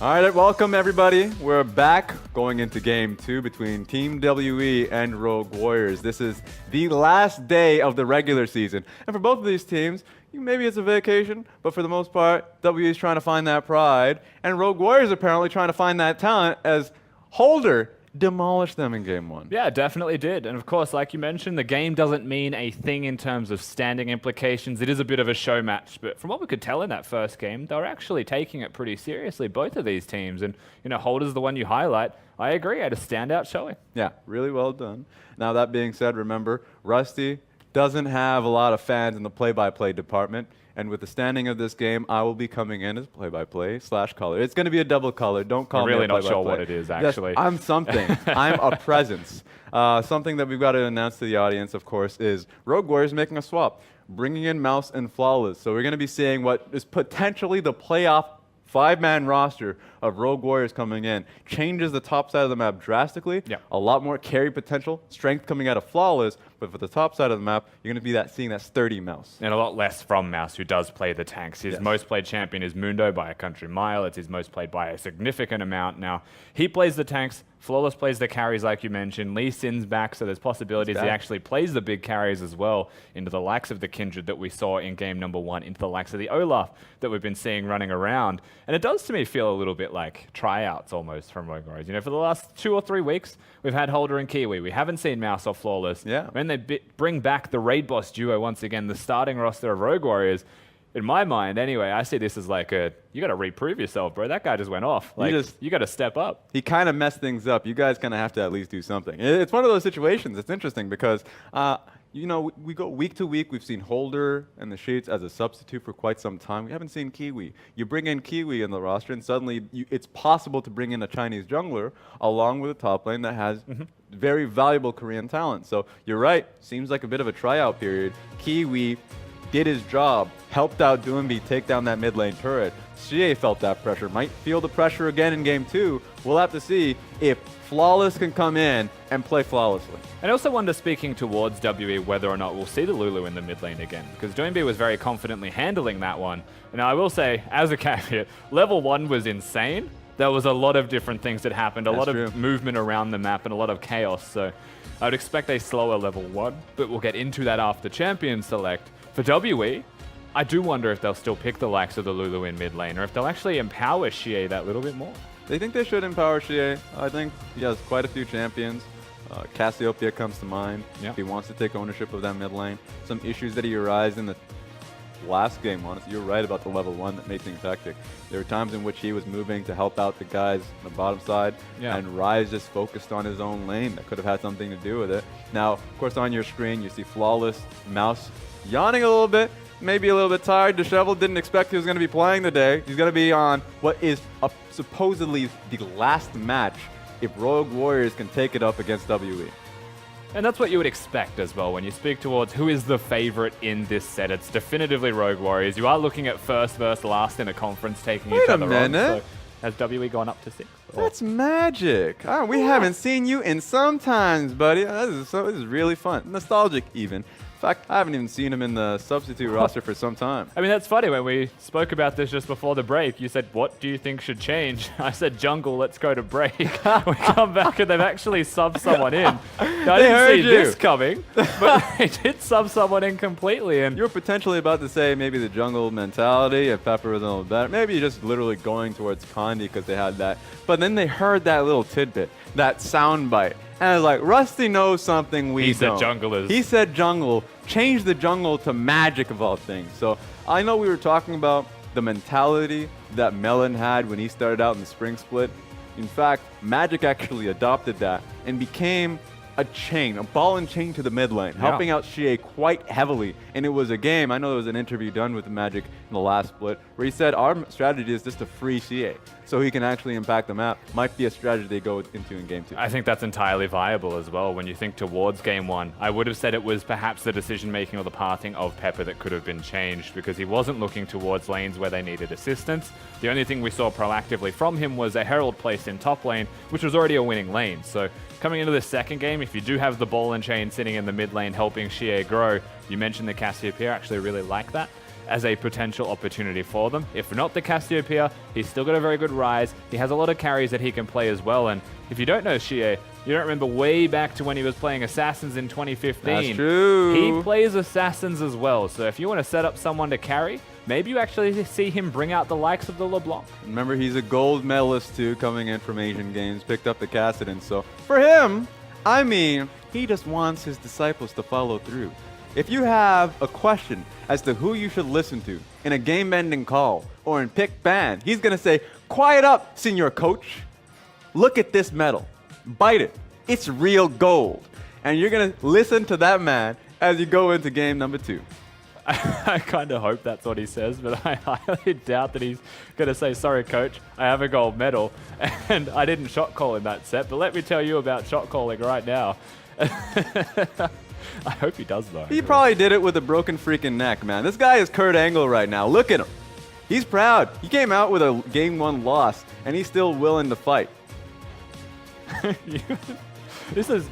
All right, welcome everybody. We're back going into game 2 between Team WE and Rogue Warriors. This is the last day of the regular season. And for both of these teams, maybe it's a vacation, but for the most part, WE is trying to find that pride, and Rogue Warriors apparently trying to find that talent as Holder demolished them in game 1. Yeah, definitely did. And of course, like you mentioned, the game doesn't mean a thing in terms of standing implications. It is a bit of a show match, but from what we could tell in that first game, they were actually taking it pretty seriously, both of these teams. And, Holder's the one you highlight. I agree, had a standout showing. Yeah, really well done. Now, that being said, remember, Rusty doesn't have a lot of fans in the play-by-play department. And with the standing of this game, I will be coming in as play-by-play/color. It's going to be a double color. Don't call me really a play-by-play. not sure what it is, actually. Yes, I'm something. I'm a presence. Something that we've got to announce to the audience, of course, is Rogue Warriors making a swap, bringing in Mouse and Flawless. So we're going to be seeing what is potentially the playoff 5-man roster of Rogue Warriors coming in. Changes the top side of the map drastically. Yeah. A lot more carry potential, strength coming out of Flawless, but for the top side of the map, you're going to be seeing that sturdy Mouse. And a lot less from Mouse, who does play the tanks. His most played champion is Mundo by a country mile. It's his most played by a significant amount. Now, he plays the tanks. Flawless plays the carries, like you mentioned. Lee Sin's back, so there's possibilities he actually plays the big carries as well into the likes of the Kindred that we saw in game number 1, into the likes of the Olaf that we've been seeing running around. And it does, to me, feel a little bit like tryouts almost from Rogue Warriors. For the last 2 or 3 weeks, we've had Holder and Kiwi. We haven't seen Mouse or Flawless. Yeah. When they bring back the Raid Boss duo once again, the starting roster of Rogue Warriors, in my mind, anyway, I see this as like you got to reprove yourself, bro. That guy just went off. You got to step up. He kind of messed things up. You guys kind of have to at least do something. It's one of those situations. It's interesting because, we go week to week. We've seen Holder and the Sheets as a substitute for quite some time. We haven't seen Kiwi. You bring in Kiwi in the roster, and suddenly it's possible to bring in a Chinese jungler along with a top lane that has very valuable Korean talent. So you're right. Seems like a bit of a tryout period. Kiwi did his job, helped out Doomby take down that mid lane turret. CA felt that pressure, might feel the pressure again in game 2. We'll have to see if Flawless can come in and play flawlessly. And I also wonder, speaking towards WE, whether or not we'll see the Lulu in the mid lane again, because Doomby was very confidently handling that one. And I will say, as a caveat, level 1 was insane. There was a lot of different things that happened, a lot of movement around the map and a lot of chaos. So I would expect a slower level 1, but we'll get into that after Champion Select. For WE, I do wonder if they'll still pick the likes of the Lulu in mid lane, or if they'll actually empower Xie that little bit more. They think they should empower Xie. I think he has quite a few champions. Cassiopeia comes to mind. Yep. He wants to take ownership of that mid lane. Some issues that he arised in the last game, honestly. You're right about the level 1 that made things hectic. There were times in which he was moving to help out the guys on the bottom side, and Rise just focused on his own lane. That could have had something to do with it. Now, of course, on your screen, you see Flawless, Mouse, yawning a little bit, maybe a little bit tired. Disheveled didn't expect he was going to be playing today. He's going to be on what is supposedly the last match if Rogue Warriors can take it up against WE. And that's what you would expect as well when you speak towards who is the favorite in this set. It's definitively Rogue Warriors. You are looking at first versus last in a conference, taking each other on. So has WE gone up to 6? That's magic. We haven't seen you in some times, buddy. This is really fun. Nostalgic even. In fact, I haven't even seen him in the substitute roster for some time. I mean, that's funny. When we spoke about this just before the break, you said, what do you think should change? I said, jungle, let's go to break. We come back and they've actually subbed someone in. Now, I didn't see this coming, but they did sub someone in completely. And you were potentially about to say maybe the jungle mentality, if Pepper was a little better. Maybe just literally going towards Condi because they had that. But then they heard that little tidbit, that sound bite. And I was like, Rusty knows something we don't. He said jungle is. He said jungle. Change the jungle to magic of all things. So I know we were talking about the mentality that Melon had when he started out in the spring split. In fact, Magic actually adopted that and became a chain, a ball and chain to the mid lane, helping out Xie quite heavily. And it was a game, I know there was an interview done with Magic in the last split, where he said our strategy is just to free Xie so he can actually impact the map. Might be a strategy they go into in game 2. I think that's entirely viable as well when you think towards game 1. I would have said it was perhaps the decision-making or the pathing of Pepper that could have been changed because he wasn't looking towards lanes where they needed assistance. The only thing we saw proactively from him was a Herald placed in top lane, which was already a winning lane. So coming into this second game, if you do have the ball and chain sitting in the mid lane helping Xie grow, you mentioned the Cassiopeia, I actually really like that. as a potential opportunity for them. If not the Cassiopeia, he's still got a very good rise. He has a lot of carries that he can play as well. And if you don't know Xie, you don't remember way back to when he was playing Assassins in 2015. That's true. He plays Assassins as well. So if you want to set up someone to carry, maybe you actually see him bring out the likes of the LeBlanc. Remember, he's a gold medalist too, coming in from Asian Games, picked up the Cassidon. So for him, I mean, he just wants his disciples to follow through. If you have a question as to who you should listen to in a game-ending call or in pick ban, he's going to say, quiet up, senior coach. Look at this medal. Bite it. It's real gold. And you're going to listen to that man as you go into game number 2. I kind of hope that's what he says, but I highly doubt that he's going to say, sorry, coach, I have a gold medal, and I didn't shot call in that set, but let me tell you about shot calling right now. I hope he does, though. He probably did it with a broken freaking neck, man. This guy is Kurt Angle right now. Look at him. He's proud. He came out with a game 1 loss, and he's still willing to fight.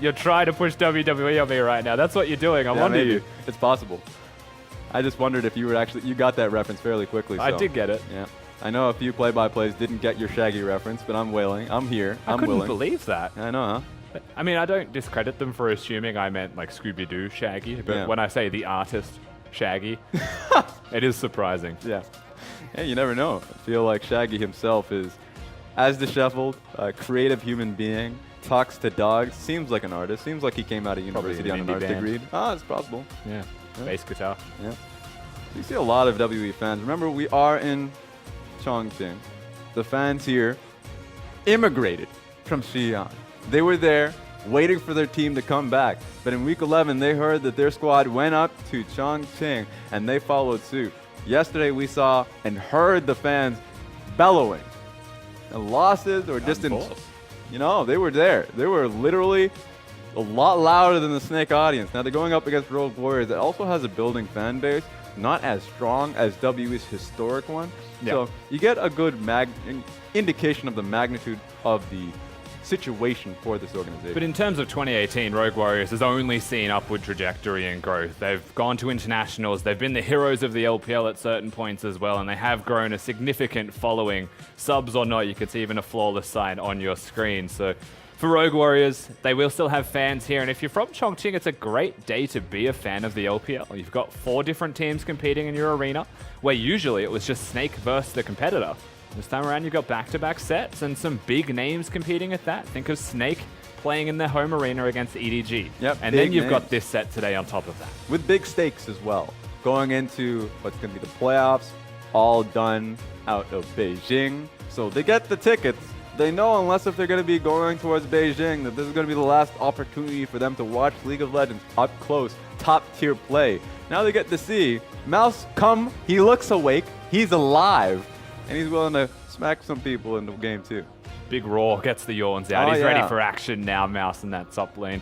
You're trying to push WWE on me right now. That's what you're doing. I'm onto you. It's possible. I just wondered if you got that reference fairly quickly. I so. did get it. Yeah. I know a few play-by-plays didn't get your Shaggy reference, but I'm willing. I'm here. I couldn't willing. believe that. I know, huh? I mean, I don't discredit them for assuming I meant like Scooby-Doo Shaggy, but when I say the artist Shaggy, it is surprising. Yeah. Hey, you never know. I feel like Shaggy himself is as disheveled, a creative human being, talks to dogs, seems like an artist, seems like he came out of university on an art degree. Ah, it's possible. Yeah. Bass guitar. Yeah. You see a lot of WE fans. Remember, we are in Chongqing. The fans here immigrated from Xi'an. They were there waiting for their team to come back. But in week 11, they heard that their squad went up to Chongqing and they followed suit. Yesterday, we saw and heard the fans bellowing. And losses or distance, you know, they were there. They were literally a lot louder than the Snake audience. Now, they're going up against Rogue Warriors that also has a building fan base, not as strong as WE's historic one. Yeah. So you get a good indication of the magnitude of the situation for this organization. But in terms of 2018, Rogue Warriors has only seen upward trajectory and growth. They've gone to internationals, they've been the heroes of the LPL at certain points as well, and they have grown a significant following. Subs or not, you can see even a flawless sign on your screen. So for Rogue Warriors, they will still have fans here, and if you're from Chongqing, it's a great day to be a fan of the LPL. You've got 4 different teams competing in your arena, where usually it was just Snake versus the competitor. This time around, you've got back-to-back sets and some big names competing at that. Think of Snake playing in their home arena against EDG. Yep, and then you've got this set today on top of that. With big stakes as well. Going into what's going to be the playoffs, all done out of Beijing. So they get the tickets. They know unless if they're going to be going towards Beijing that this is going to be the last opportunity for them to watch League of Legends up close, top-tier play. Now they get to see Mouse come. He looks awake. He's alive. And he's willing to smack some people in the game, too. Big Raw gets the yawns out. He's ready for action now, Mouse in that top lane.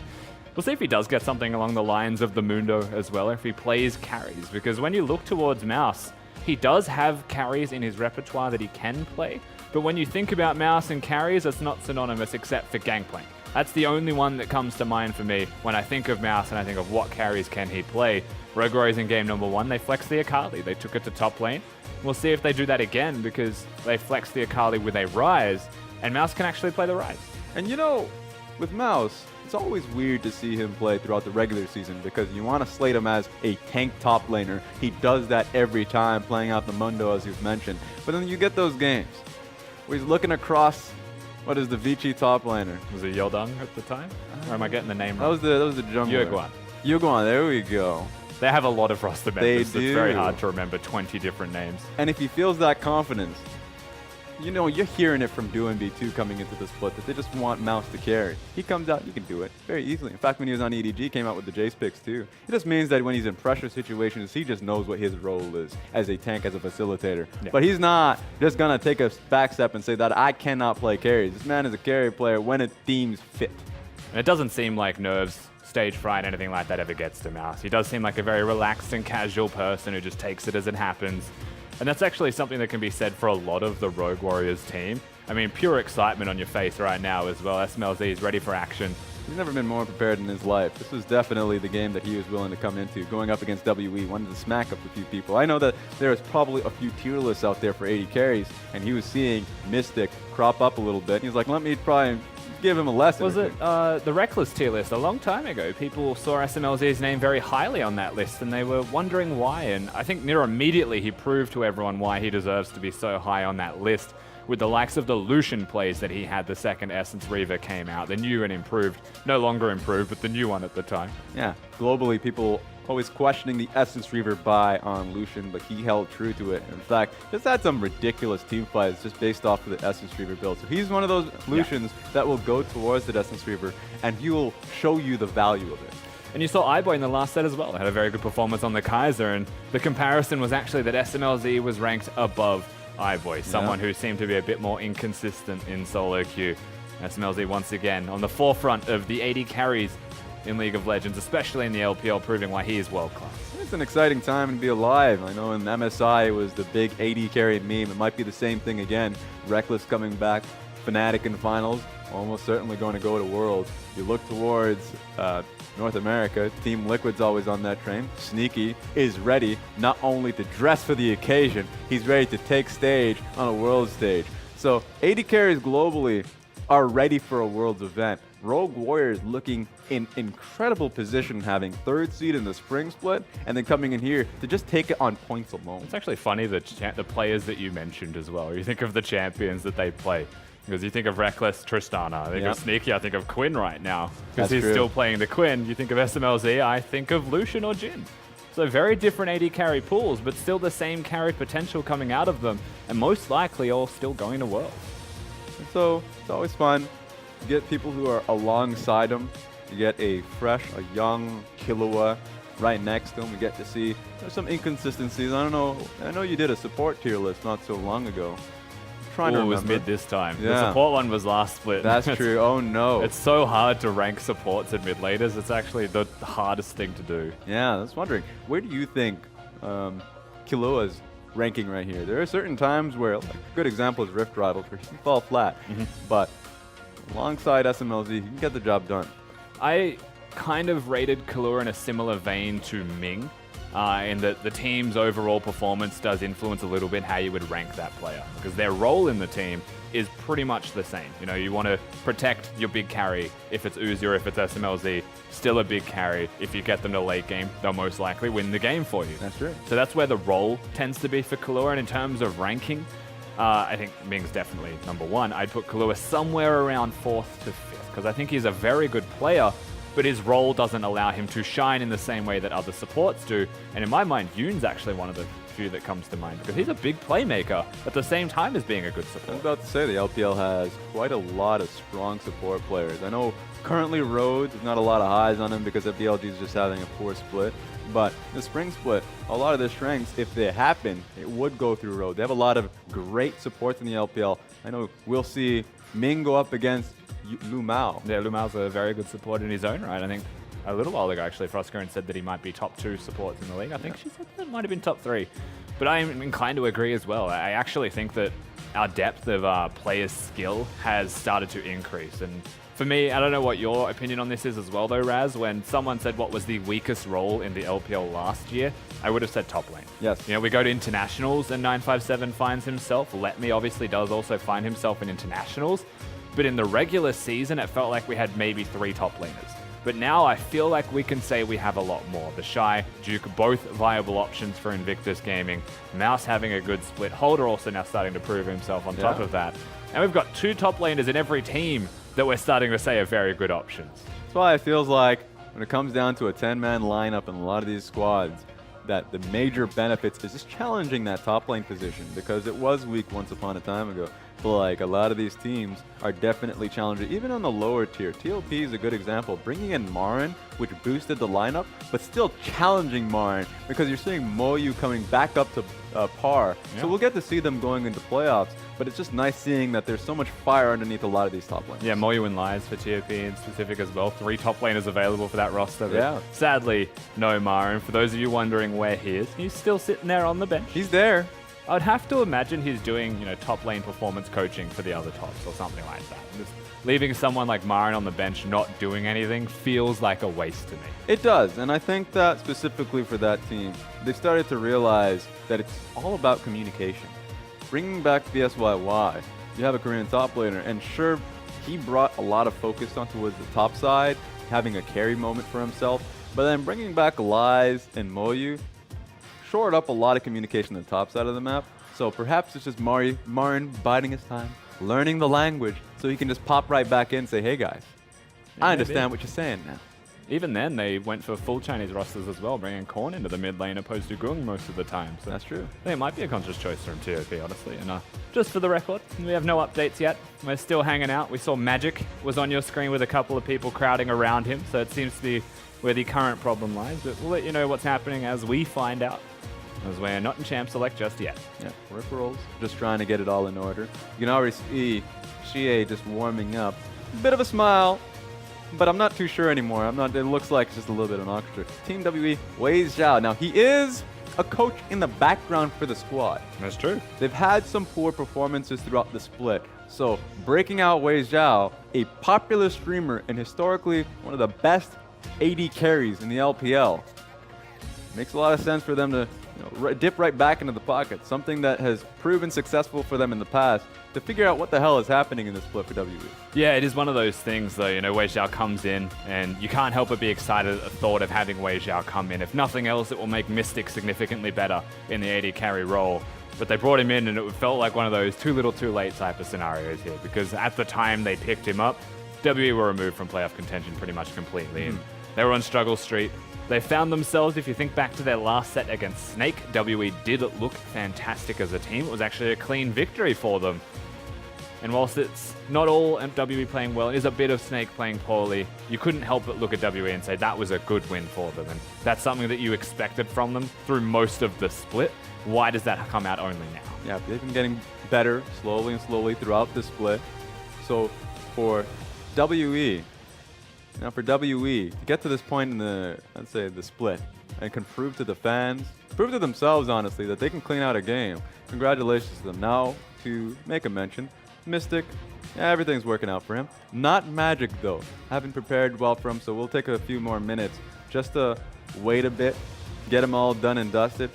We'll see if he does get something along the lines of the Mundo as well, if he plays carries. Because when you look towards Mouse, he does have carries in his repertoire that he can play. But when you think about Mouse and carries, it's not synonymous except for Gangplank. That's the only one that comes to mind for me when I think of Mouse and I think of what carries can he play. Rogue Warriors in game number 1, they flexed the Akali. They took it to top lane. We'll see if they do that again because they flexed the Akali with a Rise, and Mouse can actually play the Rise. And you know, with Mouse, it's always weird to see him play throughout the regular season because you want to slate him as a tank top laner. He does that every time, playing out the Mundo, as you've mentioned. But then you get those games where he's looking across, what is the Vici top laner? Was it Yodong at the time? Or am I getting the name wrong? That was the jungler. Yuguan. Yuguan, there we go. They have a lot of roster members. They do. It's very hard to remember 20 different names. And if he feels that confidence, you know, you're hearing it from DoNB2 coming into the split that they just want Mouse to carry. He comes out, you can do it very easily. In fact, when he was on EDG, he came out with the Jace picks too. It just means that when he's in pressure situations, he just knows what his role is as a tank, as a facilitator. Yeah. But he's not just going to take a back step and say that I cannot play carries. This man is a carry player when it deems fit. And it doesn't seem like nerves, stage fright, anything like that ever gets to Mouse. He does seem like a very relaxed and casual person who just takes it as it happens. And that's actually something that can be said for a lot of the Rogue Warriors team. I mean, pure excitement on your face right now as well. SMLZ is ready for action. He's never been more prepared in his life. This was definitely the game that he was willing to come into, going up against WE, wanted to smack up a few people. I know that there is probably a few tier lists out there for 80 carries, and he was seeing Mystic crop up a little bit. He was like, let me try and give him a lesson. Was it the Reckless tier list? A long time ago, people saw SMLZ's name very highly on that list, and they were wondering why. And I think near immediately he proved to everyone why he deserves to be so high on that list. With the likes of the Lucian plays that he had the second Essence Reaver came out, the new and improved, no longer improved, but the new one at the time. Yeah, globally, people always questioning the Essence Reaver buy on Lucian, but he held true to it. In fact, just had some ridiculous team fights just based off of the Essence Reaver build. So he's one of those Lucians that will go towards the Essence Reaver, and he will show you the value of it. And you saw iBoy in the last set as well. Had a very good performance on the Kaiser, and the comparison was actually that SMLZ was ranked above iBoy, someone who seemed to be a bit more inconsistent in solo queue. SMLZ once again on the forefront of the 80 carries in League of Legends, especially in the LPL, proving why he is world class. It's an exciting time to be alive. I know in MSI it was the big 80 carry meme. It might be the same thing again. Reckless coming back, Fnatic in finals, almost certainly going to go to Worlds. You look towards North America, Team Liquid's always on that train. Sneaky is ready not only to dress for the occasion, he's ready to take stage on a world stage. So 80 carries globally are ready for a Worlds event. Rogue Warriors looking in incredible position, having third seed in the spring split, and then coming in here to just take it on points alone. It's actually funny the players that you mentioned as well. You think of the champions that they play. Because you think of Reckless, Tristana. I think of Sneaky, I think of Quinn right now. Because he's still playing the Quinn. You think of SMLZ, I think of Lucian or Jhin. So very different 80 carry pools, but still the same carry potential coming out of them, and most likely all still going to Worlds. And so it's always fun to get people who are alongside them. You get a fresh, a young Killua right next to him. We get to see there's some inconsistencies. I don't know. I know you did a support tier list not so long ago. Trying to remember. It was mid this time. Yeah. The support one was last split. That's true. Oh no. It's so hard to rank supports and mid laners. It's actually the hardest thing to do. Yeah, I was wondering, where do you think Killua's ranking right here? There are certain times where, like, a good example is Rift Rivals, where he can fall flat, but alongside SMLZ, he can get the job done. I kind of rated Killua in a similar vein to Ming. In that the team's overall performance does influence a little bit how you would rank that player, because their role in the team is pretty much the same. You know, you want to protect your big carry. If it's Uzi or if it's SMLZ, still a big carry. If you get them to late game, they'll most likely win the game for you. That's true. So that's where the role tends to be for Killua. And in terms of ranking, I think Ming's definitely number one. I'd put Killua somewhere around 4th to 5th, because I think he's a very good player, but his role doesn't allow him to shine in the same way that other supports do. And in my mind, Yoon's actually one of the few that comes to mind, because he's a big playmaker at the same time as being a good I support. was about to say the LPL has quite a lot of strong support players. I know currently Rhodes, there's not a lot of highs on him because FDLG is just having a poor split. But the spring split, a lot of their strengths, if they happen, it would go through Rhodes. They have a lot of great supports in the LPL. I know we'll see Ming go up against Lu Mao. Yeah, Lu Mao's a very good support in his own right. I think a little while ago, actually, Frosco said that he might be top 2 supports in the league. I think she said that might have been top 3. But I'm inclined to agree as well. I actually think that our depth of players' skill has started to increase. And for me, I don't know what your opinion on this is as well, though, Raz. When someone said what was the weakest role in the LPL last year, I would have said top lane. Yes. You know, we go to internationals and 957 finds himself. Let Me obviously does also find himself in internationals. But in the regular season, it felt like we had maybe 3 top laners. But now I feel like we can say we have a lot more. The Shy, Duke, both viable options for Invictus Gaming. Mouse having a good split. Holder also now starting to prove himself on top of that. And we've got 2 top laners in every team that we're starting to say are very good options. That's why it feels like when it comes down to a 10-man lineup in a lot of these squads, that the major benefits is just challenging that top lane position, because it was weak once upon a time ago. But like a lot of these teams are definitely challenging, even on the lower tier. TLP is a good example, bringing in Marin, which boosted the lineup, but still challenging Marin, because you're seeing Moyu coming back up to par. So we'll get to see them going into playoffs, but it's just nice seeing that there's so much fire underneath a lot of these top lanes. Yeah, Moyu and Lies for TOP in specific as well. 3 top laners available for that roster. But sadly, no Marin. For those of you wondering where he is, he's still sitting there on the bench. He's there. I'd have to imagine he's doing, top lane performance coaching for the other tops or something like that. Just leaving someone like Marin on the bench not doing anything feels like a waste to me. It does, and I think that specifically for that team, they started to realize that it's all about communication. Bringing back the SYY, you have a Korean top laner, and sure, he brought a lot of focus on towards the top side, having a carry moment for himself, but then bringing back Lies and Moyu shored up a lot of communication on the top side of the map. So perhaps it's just Marin biding his time, learning the language, so he can just pop right back in and say, hey guys, I understand what you're saying now. Even then, they went for full Chinese rosters as well, bringing Korn into the mid lane opposed to Gung most of the time. So that's true. I think it might be a conscious choice from TOP, honestly. And just for the record, we have no updates yet. We're still hanging out. We saw Magic was on your screen with a couple of people crowding around him, so it seems to be where the current problem lies. But we'll let you know what's happening as we find out, as we're not in Champ Select just yet. Yeah, Rip rolls. Just trying to get it all in order. You can already see Xie just warming up. Bit of a smile, but I'm not too sure anymore. It looks like it's just a little bit of an orchestra. Team WE, Wei Zhao. Now, he is a coach in the background for the squad. That's true. They've had some poor performances throughout the split. So, breaking out Wei Zhao, a popular streamer and historically one of the best AD carries in the LPL, makes a lot of sense for them to dip right back into the pocket, something that has proven successful for them in the past, to figure out what the hell is happening in this split for WE. Yeah, it is one of those things, though. Wei Zhao comes in, and you can't help but be excited at the thought of having Wei Zhao come in. If nothing else, it will make Mystic significantly better in the AD carry role. But they brought him in, and it felt like one of those too little too late type of scenarios here, because at the time they picked him up, WE were removed from playoff contention pretty much completely. And they were on struggle street. They found themselves, if you think back to their last set against Snake, WE did look fantastic as a team. It was actually a clean victory for them. And whilst it's not all WE playing well, it is a bit of Snake playing poorly, you couldn't help but look at WE and say that was a good win for them. And that's something that you expected from them through most of the split. Why does that come out only now? Yeah, they've been getting better slowly and slowly throughout the split. So for WE, to get to this point in the, let's say, the split, and can prove to the fans, prove to themselves, honestly, that they can clean out a game, congratulations to them. Now, to make a mention, Mystic, everything's working out for him. Not Magic, though. Haven't prepared well for him, so we'll take a few more minutes just to wait a bit, get him all done and dusted.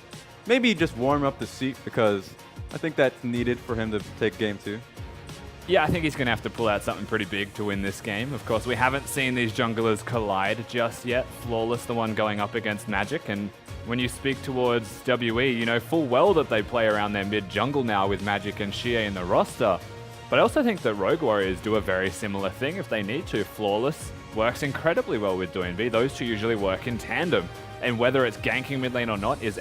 Maybe just warm up the seat, because I think that's needed for him to take game 2. Yeah, I think he's going to have to pull out something pretty big to win this game. Of course, we haven't seen these junglers collide just yet. Flawless, the one going up against Magic. And when you speak towards WE, you know full well that they play around their mid-jungle now with Magic and Xie in the roster. But I also think that Rogue Warriors do a very similar thing if they need to. Flawless works incredibly well with DoinB. Those two usually work in tandem. And whether it's ganking mid lane or not is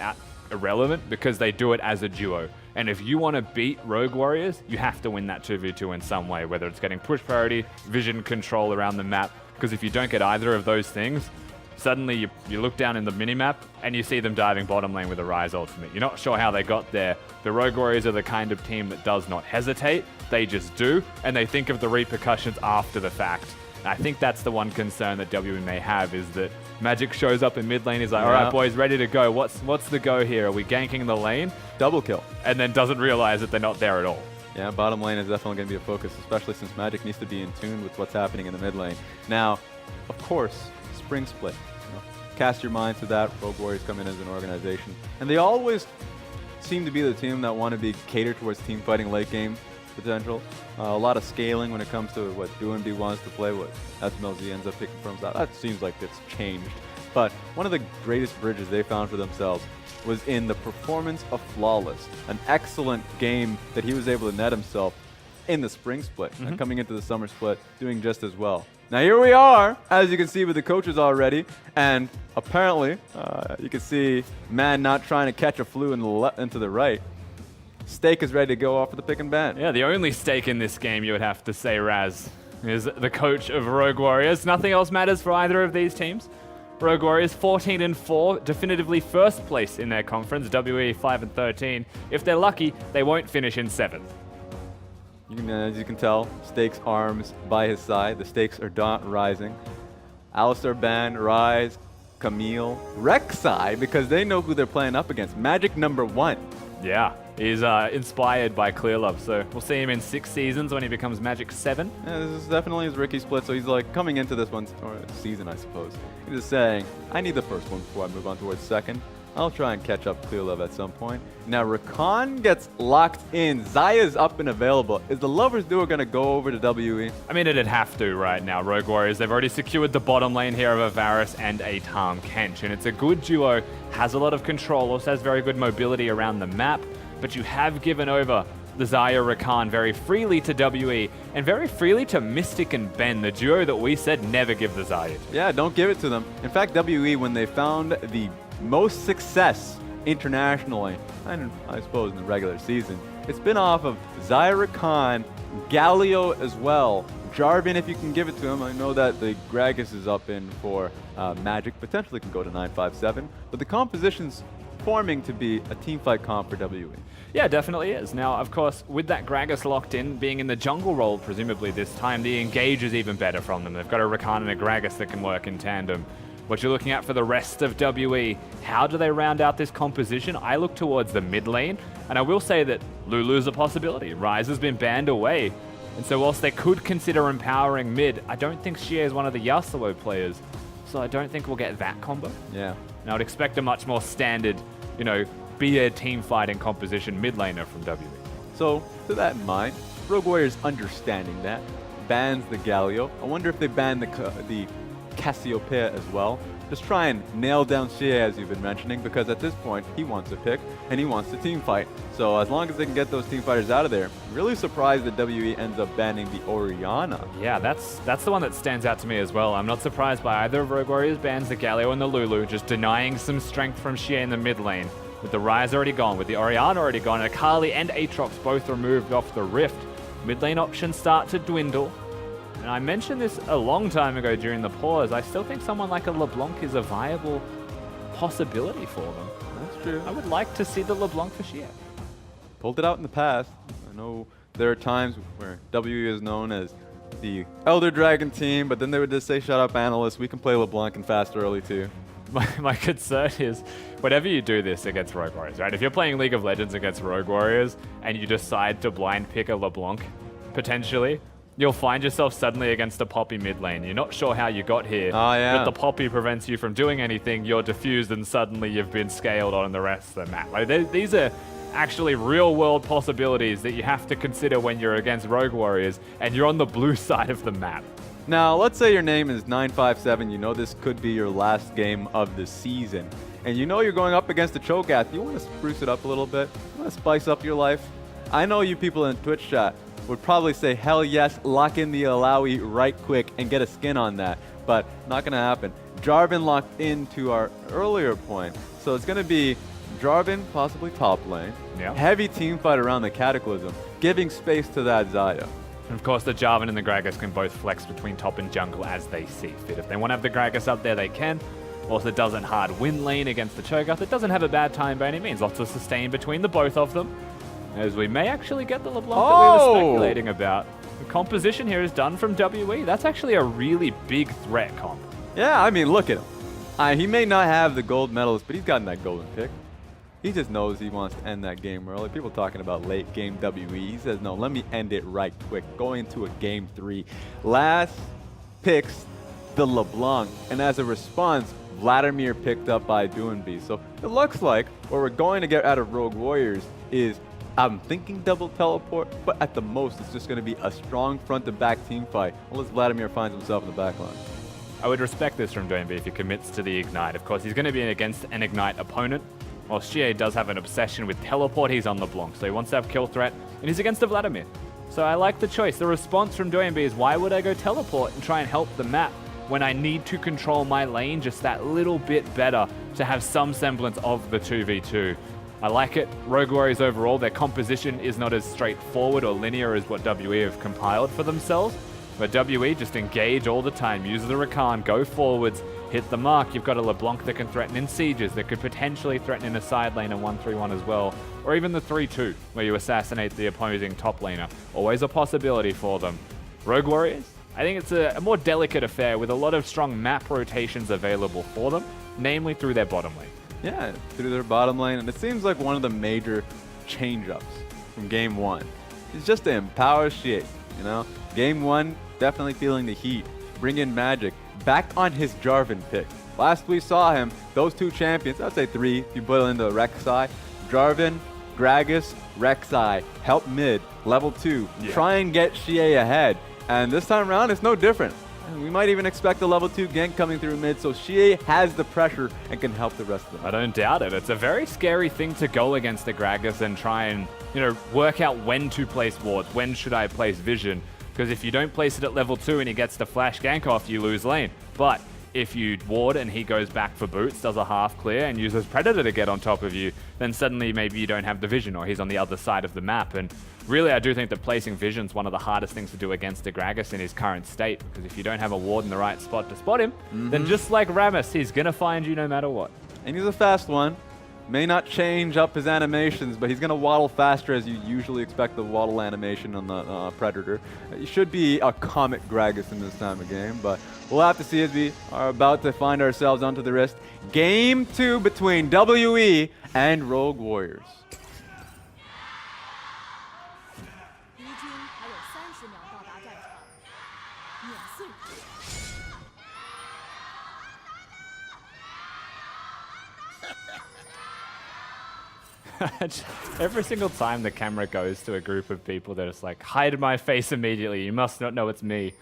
irrelevant, because they do it as a duo. And if you want to beat Rogue Warriors, you have to win that 2v2 in some way, whether it's getting push priority, vision control around the map, because if you don't get either of those things, suddenly you look down in the minimap and you see them diving bottom lane with a Rise ultimate. You're not sure how they got there. The Rogue Warriors are the kind of team that does not hesitate, they just do, and they think of the repercussions after the fact. I think that's the one concern that WE may have, is that Magic shows up in mid lane, he's like, all right, boys, ready to go. What's the go here? Are we ganking the lane? Double kill. And then doesn't realize that they're not there at all. Yeah, bottom lane is definitely going to be a focus, especially since Magic needs to be in tune with what's happening in the mid lane. Now, of course, Spring Split. Cast your minds to that. Rogue Warriors come in as an organization. And they always seem to be the team that want to be catered towards team fighting late game potential. A lot of scaling when it comes to what DoinB wants to play, what SMLZ ends up picking for himself. That seems like it's changed. But one of the greatest bridges they found for themselves was in the performance of Flawless. An excellent game that he was able to net himself in the spring split, and coming into the summer split, doing just as well. Now here we are, as you can see with the coaches already, and apparently you can see Man not trying to catch a flu into the right. Steak is ready to go off for the pick and ban. Yeah, the only stake in this game, you would have to say, Raz, is the coach of Rogue Warriors. Nothing else matters for either of these teams. Rogue Warriors 14-4, definitively first place in their conference. WE 5-13. If they're lucky, they won't finish in 7th. As you can tell, Steak's arms by his side. The stakes are not rising. Alistar Ban, Rise, Camille, Rek'Sai, because they know who they're playing up against. Magic #1. Yeah, he's inspired by Clear Love, so we'll see him in 6 seasons when he becomes Magic 7. Yeah, this is definitely his rookie split, so he's like coming into this one, or season, I suppose. He's just saying, I need the first one before I move on towards second. I'll try and catch up Clear Love at some point. Now, Rakan gets locked in. Zaya's up and available. Is the Lovers duo going to go over to WE? I mean, it'd have to right now. Rogue Warriors, they've already secured the bottom lane here of a Varus and a Tahm Kench, and it's a good duo, has a lot of control, also has very good mobility around the map, but you have given over the Zaya Rakan very freely to WE, and very freely to Mystic and Ben, the duo that we said never give the Zaya to. Yeah, don't give it to them. In fact, WE, when they found the most success internationally, and I suppose in the regular season, it's been off of Zaya Rakan, Galio as well. Jarvan, if you can give it to him. I know that the Gragas is up in for Magic, potentially can go to 957, but the composition's forming to be a teamfight comp for WE. Yeah, definitely is. Now, of course, with that Gragas locked in, being in the jungle role, presumably this time, the engage is even better from them. They've got a Rakan and a Gragas that can work in tandem. What you're looking at for the rest of WE, how do they round out this composition? I look towards the mid lane, and I will say that Lulu's a possibility. Ryze has been banned away, and so whilst they could consider empowering mid, I don't think Xie is one of the Yasuo players, so I don't think we'll get that combo. Yeah. And I would expect a much more standard, you know, be a team fighting composition mid laner from WE. So, to that in mind, Rogue Warriors understanding that, bans the Galio. I wonder if they ban the Cassiopeia as well. Just try and nail down Xie, as you've been mentioning, because at this point, he wants to pick, and he wants to team fight. So as long as they can get those team fighters out of there, I'm really surprised that WE ends up banning the Orianna. Yeah, that's the one that stands out to me as well. I'm not surprised by either of Rogue Warriors bans, the Galio and the Lulu, just denying some strength from Xie in the mid lane. With the Ryze already gone, with the Orianna already gone, and Akali and Aatrox both removed off the Rift. Mid lane options start to dwindle. And I mentioned this a long time ago during the pause. I still think someone like a LeBlanc is a viable possibility for them. That's true. I would like to see the LeBlanc for Xie. Pulled it out in the past. I know there are times where WE is known as the Elder Dragon team, but then they would just say, shut up, analysts, we can play LeBlanc and fast early too. My concern is, whenever you do this against Rogue Warriors, right? If you're playing League of Legends against Rogue Warriors and you decide to blind pick a LeBlanc, potentially, you'll find yourself suddenly against a Poppy mid lane. You're not sure how you got here, but the Poppy prevents you from doing anything. You're diffused and suddenly you've been scaled on the rest of the map. Like, these are actually real-world possibilities that you have to consider when you're against Rogue Warriors and you're on the blue side of the map. Now, let's say your name is 957. You know this could be your last game of the season. And you know you're going up against a Cho'Gath. You want to spruce it up a little bit? You want to spice up your life? I know you people in Twitch chat would probably say, hell yes, lock in the Alawi right quick and get a skin on that. But not going to happen. Jarvan locked into our earlier point. So it's going to be Jarvan, possibly top lane. Yeah. Heavy team fight around the Cataclysm, giving space to that Zaya. And of course, the Jarvan and the Gragas can both flex between top and jungle as they see fit. If they want to have the Gragas up there, they can. Also, it doesn't hard win lane against the Cho'Gath. It doesn't have a bad time by any means. Lots of sustain between the both of them. As we may actually get the LeBlanc that we were speculating about. The composition here is done from WE. That's actually a really big threat comp. Yeah, I mean, look at him. He may not have the gold medals, but he's gotten that golden pick. He just knows he wants to end that game early. People talking about late game WE. He says, no, let me end it right quick. Going into a game 3. Last picks the LeBlanc. And as a response, Vladimir picked up by Doinby. So it looks like what we're going to get out of Rogue Warriors is, I'm thinking double teleport, but at the most, it's just going to be a strong front-to-back team fight, unless Vladimir finds himself in the back line. I would respect this from Doinby if he commits to the Ignite. Of course, he's going to be against an Ignite opponent. While Xie does have an obsession with teleport, he's on LeBlanc, so he wants to have kill threat, and he's against a Vladimir. So I like the choice. The response from Doinby is, why would I go teleport and try and help the map when I need to control my lane just that little bit better to have some semblance of the 2v2? I like it. Rogue Warriors overall, their composition is not as straightforward or linear as what WE have compiled for themselves. But WE just engage all the time, use the Rakan, go forwards, hit the mark. You've got a LeBlanc that can threaten in sieges, that could potentially threaten in a side lane and 1-3-1 as well. Or even the 3-2, where you assassinate the opposing top laner. Always a possibility for them. Rogue Warriors, I think it's a more delicate affair with a lot of strong map rotations available for them, namely through their bottom lane. Yeah, through their bottom lane, and it seems like one of the major change-ups from game 1. He's just to empower shit, you know? Game 1, definitely feeling the heat. Bring in Magic. Back on his Jarvan pick. Last we saw him, those 2 champions, I'd say 3 if you put it into Rek'Sai. Jarvan, Gragas, Rek'Sai, help mid, level 2. Yeah. Try and get Xie ahead. And this time around, it's no different. And we might even expect a level 2 gank coming through mid, so Xie has the pressure and can help the rest of them. I don't doubt it. It's a very scary thing to go against the Gragas and try and, you know, work out when to place wards, when should I place vision. Because if you don't place it at level 2 and he gets the flash gank off, you lose lane. But if you ward and he goes back for boots, does a half clear and uses Predator to get on top of you, then suddenly maybe you don't have the vision or he's on the other side of the map. And really, I do think that placing vision is one of the hardest things to do against the Gragas in his current state, because if you don't have a ward in the right spot to spot him, then just like Rammus, he's going to find you no matter what. And he's a fast one. May not change up his animations, but he's going to waddle faster as you usually expect the waddle animation on the Predator. He should be a Comet Gragas in this time of game, but we'll have to see as we are about to find ourselves onto the wrist. Game 2 between WE and Rogue Warriors. 敌军还有30秒到达战场，碾碎。 Every single time the camera goes to a group of people, they're just like, hide my face immediately. You must not know it's me.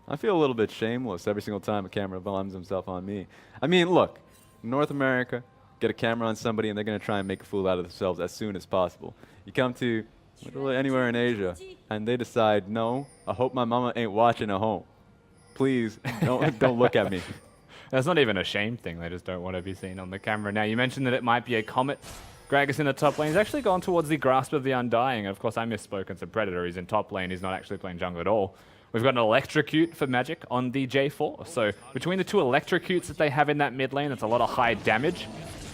I feel a little bit shameless every single time a camera bombs himself on me. I mean, look, North America, get a camera on somebody and they're going to try and make a fool out of themselves as soon as possible. You come to literally anywhere in Asia and they decide, no, I hope my mama ain't watching at home. Please, don't look at me. That's not even a shame thing. They just don't want to be seen on the camera. Now, you mentioned that it might be a Comet. Gragas in the top lane. He's actually gone towards the Grasp of the Undying. Of course, I misspoke. It's a Predator. He's in top lane. He's not actually playing jungle at all. We've got an Electrocute for Magic on the J4. So between the 2 Electrocutes that they have in that mid lane, it's a lot of high damage.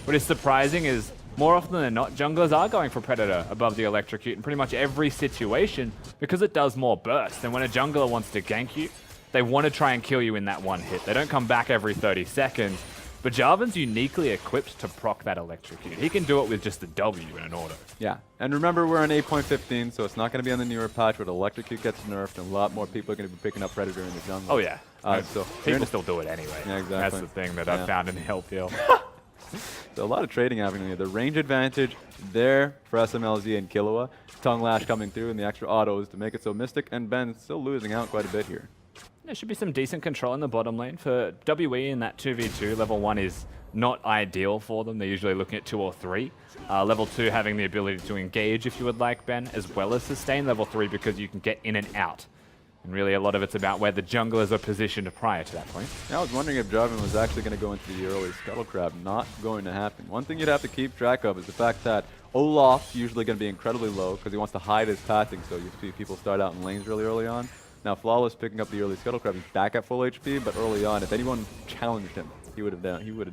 What is surprising is more often than not, junglers are going for Predator above the Electrocute in pretty much every situation because it does more burst. And when a jungler wants to gank you, they want to try and kill you in that one hit. They don't come back every 30 seconds. But Jarvan's uniquely equipped to proc that Electrocute. He can do it with just a W in an auto. Yeah, and remember we're on 8.15, so it's not going to be on the newer patch where the Electrocute gets nerfed and a lot more people are going to be picking up Predator in the jungle. Oh yeah, so people still do it anyway. Yeah, exactly. That's the thing that I've found in the LPL. So a lot of trading happening here. The range advantage there for SMLZ and Killua. Tongue Lash coming through and the extra autos to make it so Mystic and Ben still losing out quite a bit here. There should be some decent control in the bottom lane. For WE in that 2v2, level 1 is not ideal for them. They're usually looking at 2 or 3. Level 2 having the ability to engage if you would like, Ben, as well as sustain level 3 because you can get in and out. And really a lot of it's about where the junglers are positioned prior to that point. Yeah, I was wondering if Jarvan was actually going to go into the early Scuttle Crab. Not going to happen. One thing you'd have to keep track of is the fact that Olaf's usually going to be incredibly low because he wants to hide his passing, so you see people start out in lanes really early on. Now, Flawless picking up the early Scuttle Crab. He's back at full HP, but early on, if anyone challenged him, he would have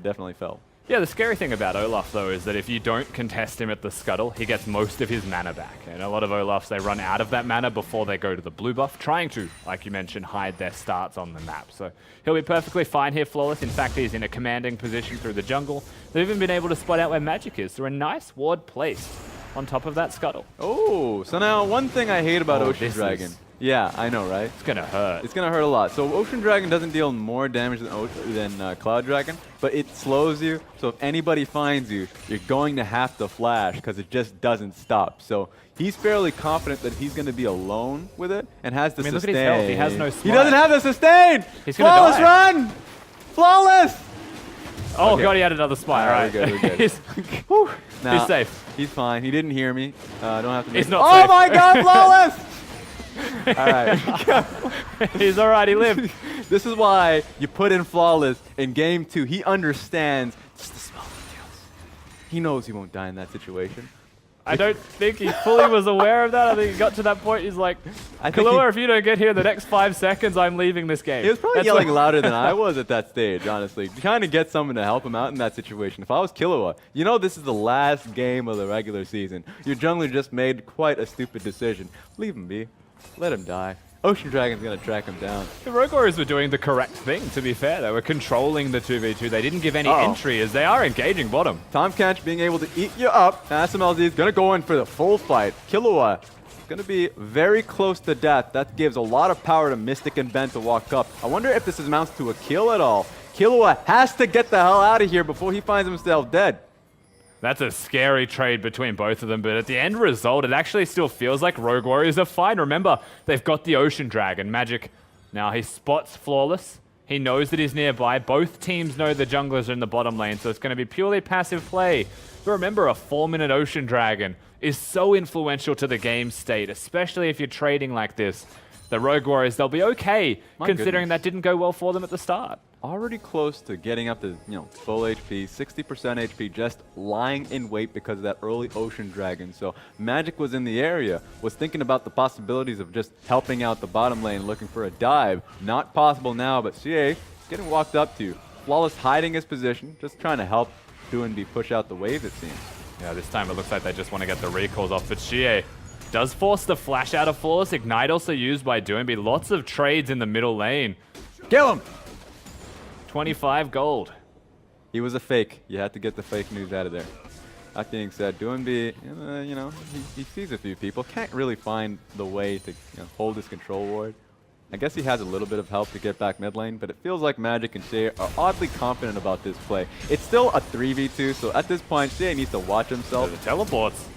definitely fell. Yeah, the scary thing about Olaf, though, is that if you don't contest him at the Scuttle, he gets most of his mana back. And a lot of Olafs, they run out of that mana before they go to the blue buff, trying to, like you mentioned, hide their starts on the map. So he'll be perfectly fine here, Flawless. In fact, he's in a commanding position through the jungle. They've even been able to spot out where Magic is through a nice ward placed on top of that Scuttle. Oh, so now one thing I hate about Ocean Dragon. Yeah, I know, right? It's gonna hurt. It's gonna hurt a lot. So Ocean Dragon doesn't deal more damage than Cloud Dragon, but it slows you. So if anybody finds you, you're going to have to flash because it just doesn't stop. So he's fairly confident that he's gonna be alone with it and has the sustain. Look at his health. He has no smite. He doesn't have the sustain! He's gonna Flawless die. run! Flawless! Oh Okay. God, he had another smite. All right, We're good. he's Now, safe. He's fine. He didn't hear me. I don't have to. He's make- not Oh safe. my God, Flawless! All right. He's all right. He lived. This is why you put in Flawless in game 2. He understands just the small details. He knows he won't die in that situation. I don't think he fully was aware of that. I think he got to that point. He's like, I think Kahlua, if you don't get here in the next 5 seconds, I'm leaving this game. He was probably That's yelling what- louder than I was at that stage, honestly. Trying to get someone to help him out in that situation. If I was Killua, you know this is the last game of the regular season. Your jungler just made quite a stupid decision. Leave him be. Let him die. Ocean Dragon's gonna track him down. The Rogue Warriors were doing the correct thing, to be fair. They were controlling the 2v2. They didn't give any entry as they are engaging bottom. Tom Kench being able to eat you up. SMLZ is gonna go in for the full fight. Killua gonna be very close to death. That gives a lot of power to Mystic and Ben to walk up. I wonder if this amounts to a kill at all. Killua has to get the hell out of here before he finds himself dead. That's a scary trade between both of them, but at the end result, it actually still feels like Rogue Warriors are fine. Remember, they've got the Ocean Dragon. Magic, now he spots Flawless. He knows that he's nearby. Both teams know the junglers are in the bottom lane, so it's going to be purely passive play. But remember, a 4-minute Ocean Dragon is so influential to the game state, especially if you're trading like this. The Rogue Warriors, they'll be okay, considering that didn't go well for them at the start. Already close to getting up to, full HP, 60% HP, just lying in wait because of that early Ocean Dragon. So Magic was in the area, was thinking about the possibilities of just helping out the bottom lane, looking for a dive. Not possible now, but CA getting walked up to. Flawless hiding his position, just trying to help Doinby push out the wave, it seems. Yeah, this time it looks like they just want to get the recalls off, but Xie does force the flash out of Flawless. Ignite also used by Doinby. Lots of trades in the middle lane. Kill him! 25 gold. He was a fake. You had to get the fake news out of there. That being said, Doinby, he sees a few people. Can't really find the way to hold his control ward. I guess he has a little bit of help to get back mid lane, but it feels like Magic and Shea are oddly confident about this play. It's still a 3v2, so at this point, Shea needs to watch himself. The teleports.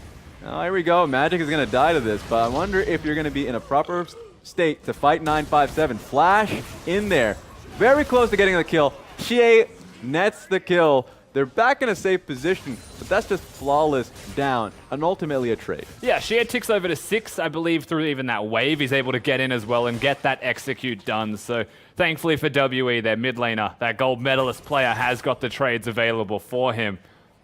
Oh, here we go. Magic is going to die to this, but I wonder if you're going to be in a proper state to fight 957. Flash in there. Very close to getting the kill. Shea nets the kill. They're back in a safe position, but that's just Flawless down, and ultimately a trade. Yeah, Shea ticks over to 6, I believe, through even that wave. He's able to get in as well and get that execute done. So thankfully for WE, their mid laner, that gold medalist player, has got the trades available for him.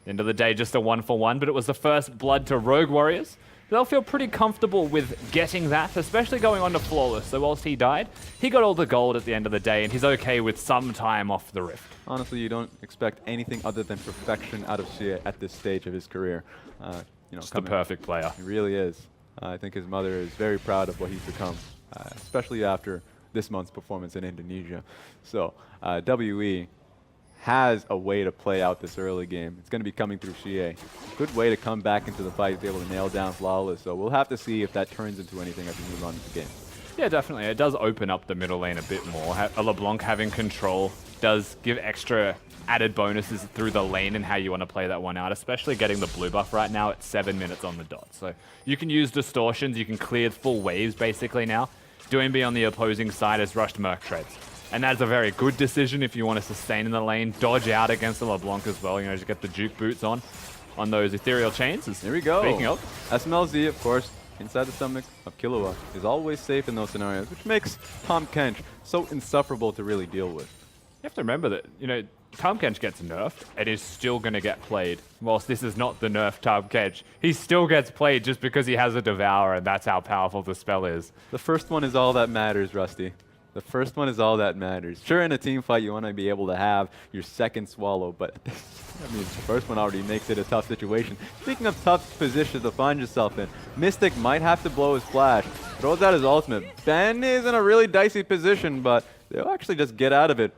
End of the day, just a 1-for-1, but it was the first blood to Rogue Warriors. They'll feel pretty comfortable with getting that, especially going on to Flawless. So whilst he died, he got all the gold at the end of the day, and he's okay with some time off the Rift. Honestly, you don't expect anything other than perfection out of Shea at this stage of his career. Just the perfect player. He really is. I think his mother is very proud of what he's become, especially after this month's performance in Indonesia. So WE has a way to play out this early game. It's going to be coming through Shea. Good way to come back into the fight, be able to nail down Flawless. So we'll have to see if that turns into anything as we move on in the game. Yeah, definitely. It does open up the middle lane a bit more. A LeBlanc having control does give extra added bonuses through the lane and how you want to play that one out, especially getting the blue buff right now at 7 minutes on the dot. So you can use distortions, you can clear full waves basically now. Doinby on the opposing side has rushed Merc trades. And that's a very good decision if you want to sustain in the lane, dodge out against the LeBlanc as well, just get the juke boots on those ethereal chains. Here we go. Speaking of. SMLZ, of course, inside the stomach of Killua, is always safe in those scenarios, which makes Tom Kench so insufferable to really deal with. You have to remember that, Tom Kench gets nerfed and is still going to get played. Whilst this is not the nerf Tom Kench, he still gets played just because he has a Devour, and that's how powerful the spell is. The first one is all that matters, Rusty. The first one is all that matters. Sure, in a team fight, you want to be able to have your second swallow, but the first one already makes it a tough situation. Speaking of tough positions to find yourself in, Mystic might have to blow his flash. Throws out his ultimate. Ben is in a really dicey position, but they'll actually just get out of it.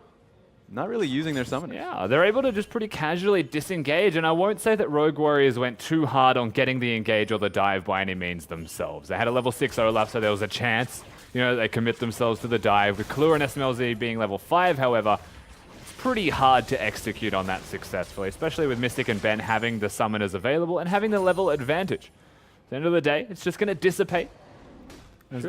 Not really using their summoners. Yeah, they're able to just pretty casually disengage, and I won't say that Rogue Warriors went too hard on getting the engage or the dive by any means themselves. They had a level 6 Olaf, so there was a chance. They commit themselves to the dive. With Klur and SMLZ being level 5, however, it's pretty hard to execute on that successfully, especially with Mystic and Ben having the summoners available and having the level advantage. At the end of the day, it's just going to dissipate.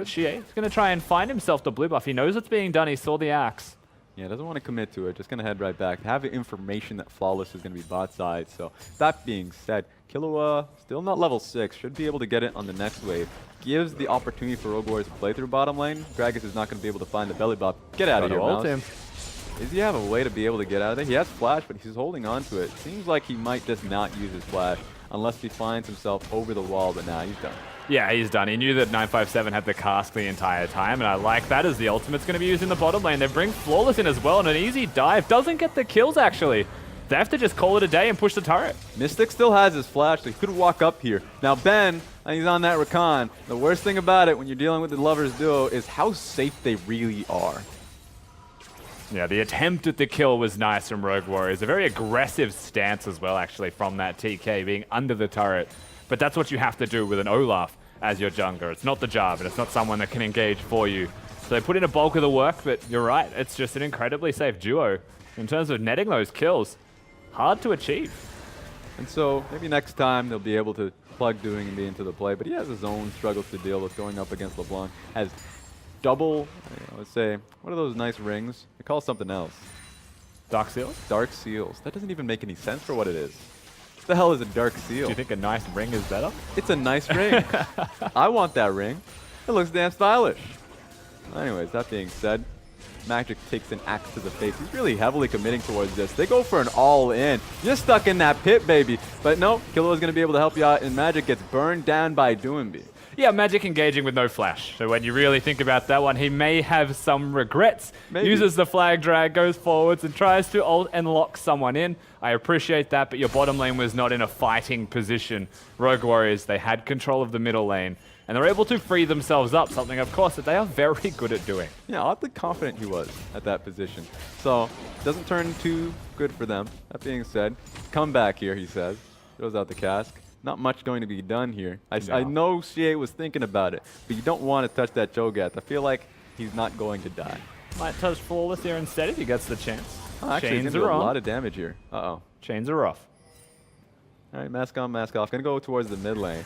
Shea is going to try and find himself the blue buff. He knows what's being done. He saw the axe. Yeah, doesn't want to commit to it. Just going to head right back. Have information that Flawless is going to be bot side. So that being said, Killua still not level 6. Should be able to get it on the next wave. Gives the opportunity for Rogue Warriors to play through bottom lane. Gragas is not going to be able to find the belly bop. Get out of here, Mouse. Does he have a way to be able to get out of there? He has flash, but he's holding on to it. Seems like he might just not use his flash unless he finds himself over the wall, but nah, he's done. Yeah, he's done. He knew that 957 had the cask the entire time, and I like that as the ultimate's going to be used in the bottom lane. They bring Flawless in as well, and an easy dive. Doesn't get the kills, actually. They have to just call it a day and push the turret. Mystic still has his flash, so he could walk up here. Now Ben, he's on that Rakan. The worst thing about it when you're dealing with the Lovers duo is how safe they really are. Yeah, the attempt at the kill was nice from Rogue Warriors. A very aggressive stance as well, actually, from that TK, being under the turret. But that's what you have to do with an Olaf as your jungler. It's not the job, and it's not someone that can engage for you. So they put in a bulk of the work, but you're right, it's just an incredibly safe duo. In terms of netting those kills, hard to achieve. And so maybe next time they'll be able to plug doing and be into the play, but he has his own struggles to deal with going up against LeBlanc. Has double, let's say, what are those nice rings? They call it something else. Dark Seals? Dark Seals. That doesn't even make any sense for what it is. What the hell is a Dark Seal? Do you think a nice ring is better? It's a nice ring. I want that ring. It looks damn stylish. Anyways, that being said, Magic takes an axe to the face. He's really heavily committing towards this. They go for an all-in. You're stuck in that pit, baby. But no, Kilo is going to be able to help you out, and Magic gets burned down by Doinby. Yeah, Magic engaging with no flash. So when you really think about that one, he may have some regrets. Maybe. Uses the flag drag, goes forwards, and tries to ult and lock someone in. I appreciate that, but your bottom lane was not in a fighting position. Rogue Warriors, they had control of the middle lane, and they're able to free themselves up, something, of course, that they are very good at doing. Yeah, oddly confident he was at that position. So, doesn't turn too good for them. That being said, come back here, he says. Throws out the cask. Not much going to be done here. I know CA was thinking about it, but you don't want to touch that Cho'Gath. I feel like he's not going to die. Might touch Flawless here instead if he gets the chance. Oh, actually, he's Chains going to do are a on. lot of damage here. Uh-oh. Chains are off. All right, mask on, mask off. Going to go towards the mid lane.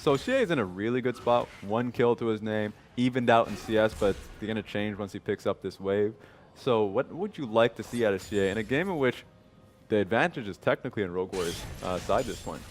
So CA's in a really good spot. 1 kill to his name. Evened out in CS, but they're going to change once he picks up this wave. So what would you like to see out of CA in a game in which the advantage is technically in Rogue Warriors' side this point?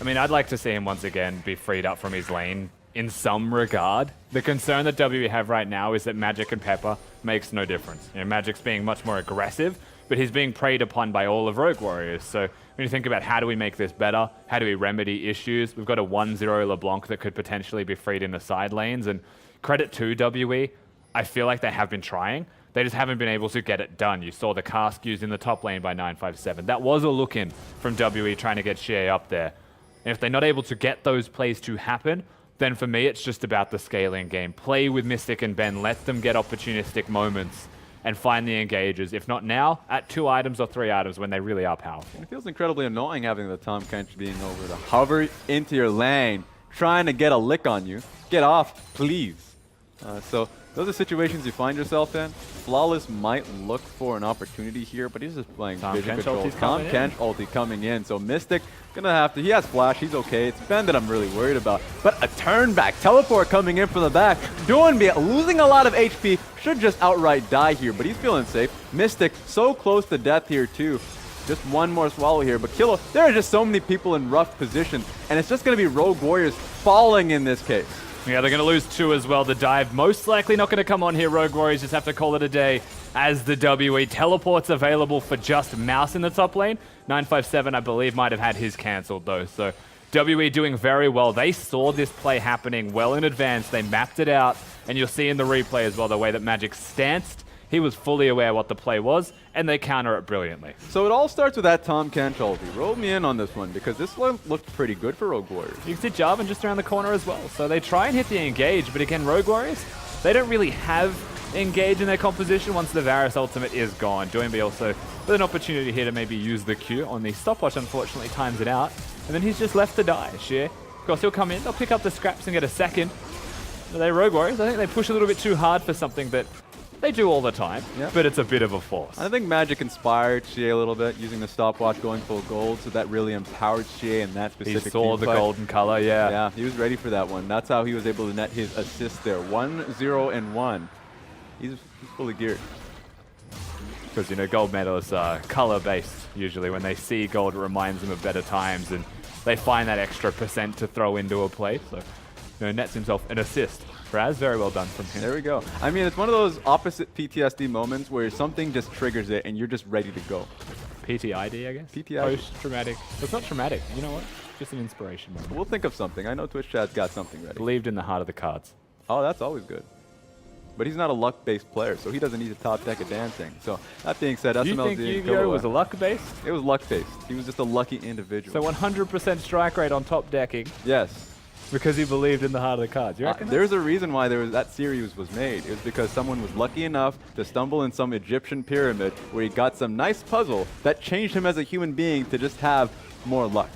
I mean, I'd like to see him once again be freed up from his lane in some regard. The concern that WWE have right now is that Magic and Pepper makes no difference. You know, Magic's being much more aggressive, but he's being preyed upon by all of Rogue Warriors. So when you think about how do we make this better, how do we remedy issues, we've got a 1-0 LeBlanc that could potentially be freed in the side lanes, and credit to WWE, I feel like they have been trying. They just haven't been able to get it done. You saw the cask used in the top lane by 957. That was a look-in from WE trying to get Shea up there. And if they're not able to get those plays to happen, then for me it's just about the scaling game. Play with Mystic and Ben, let them get opportunistic moments and find the engagers. If not now, at 2 items or 3 items when they really are powerful. And it feels incredibly annoying having the Tom Kench being over to hover into your lane, trying to get a lick on you. Get off, please. So those are situations you find yourself in. Flawless might look for an opportunity here, but he's just playing vision control. Tom Kench ulti coming in, so Mystic gonna have to, he has flash, he's okay. It's Ben that I'm really worried about. But a turn back, teleport coming in from the back. Doinby losing a lot of HP, should just outright die here, but he's feeling safe. Mystic so close to death here too. Just one more swallow here, but Kilo, there are just so many people in rough positions, and it's just gonna be Rogue Warriors falling in this case. Yeah, they're going to lose 2 as well. The dive most likely not going to come on here. Rogue Warriors just have to call it a day as the WE teleports available for just Mouse in the top lane. 957, I believe, might have had his cancelled though. So WE doing very well. They saw this play happening well in advance. They mapped it out, and you'll see in the replay as well the way that Magic stanced. He was fully aware what the play was, and they counter it brilliantly. So it all starts with that Tom Kench ulti. Roll me in on this one, because this one looked pretty good for Rogue Warriors. You can see Jarvan just around the corner as well. So they try and hit the engage, but again, Rogue Warriors, they don't really have engage in their composition once the Varus ultimate is gone. Doinby also with an opportunity here to maybe use the Q on the stopwatch, unfortunately times it out, and then he's just left to die. Sheer, of course, he'll come in, they'll pick up the scraps and get a second. But they Rogue Warriors, I think they push a little bit too hard for something that they do all the time, but it's a bit of a force. I think Magic inspired Shea a little bit, using the stopwatch, going full gold, so that really empowered Shea in that specific He saw the fight. golden color, yeah. Yeah, he was ready for that one. That's how he was able to net his assist there. 1-0-1. He's fully geared. Because, you know, gold medalists are color-based, usually. When they see gold, it reminds them of better times, and they find that extra % to throw into a play. So, you know, nets himself an assist. Raz, very well done from him. There we go. I mean, it's one of those opposite PTSD moments where something just triggers it and you're just ready to go. PTID, I guess? PTID. Post-traumatic. It's not traumatic. You know what? Just an inspiration moment. We'll think of something. I know Twitch chat's got something ready. Believed in the heart of the cards. Oh, that's always good. but he's not a luck-based player, so he doesn't need to top deck a damn thing. So that being said, You SMLZ think and Yu-Gi-Oh Killua, was a luck-based? it was luck-based. He was just a lucky individual. So 100% strike rate on top decking yes. because he believed in the heart of the cards. You reckon? There's a reason why that series was made. It was because someone was lucky enough to stumble in some Egyptian pyramid where he got some nice puzzle that changed him as a human being to just have more luck.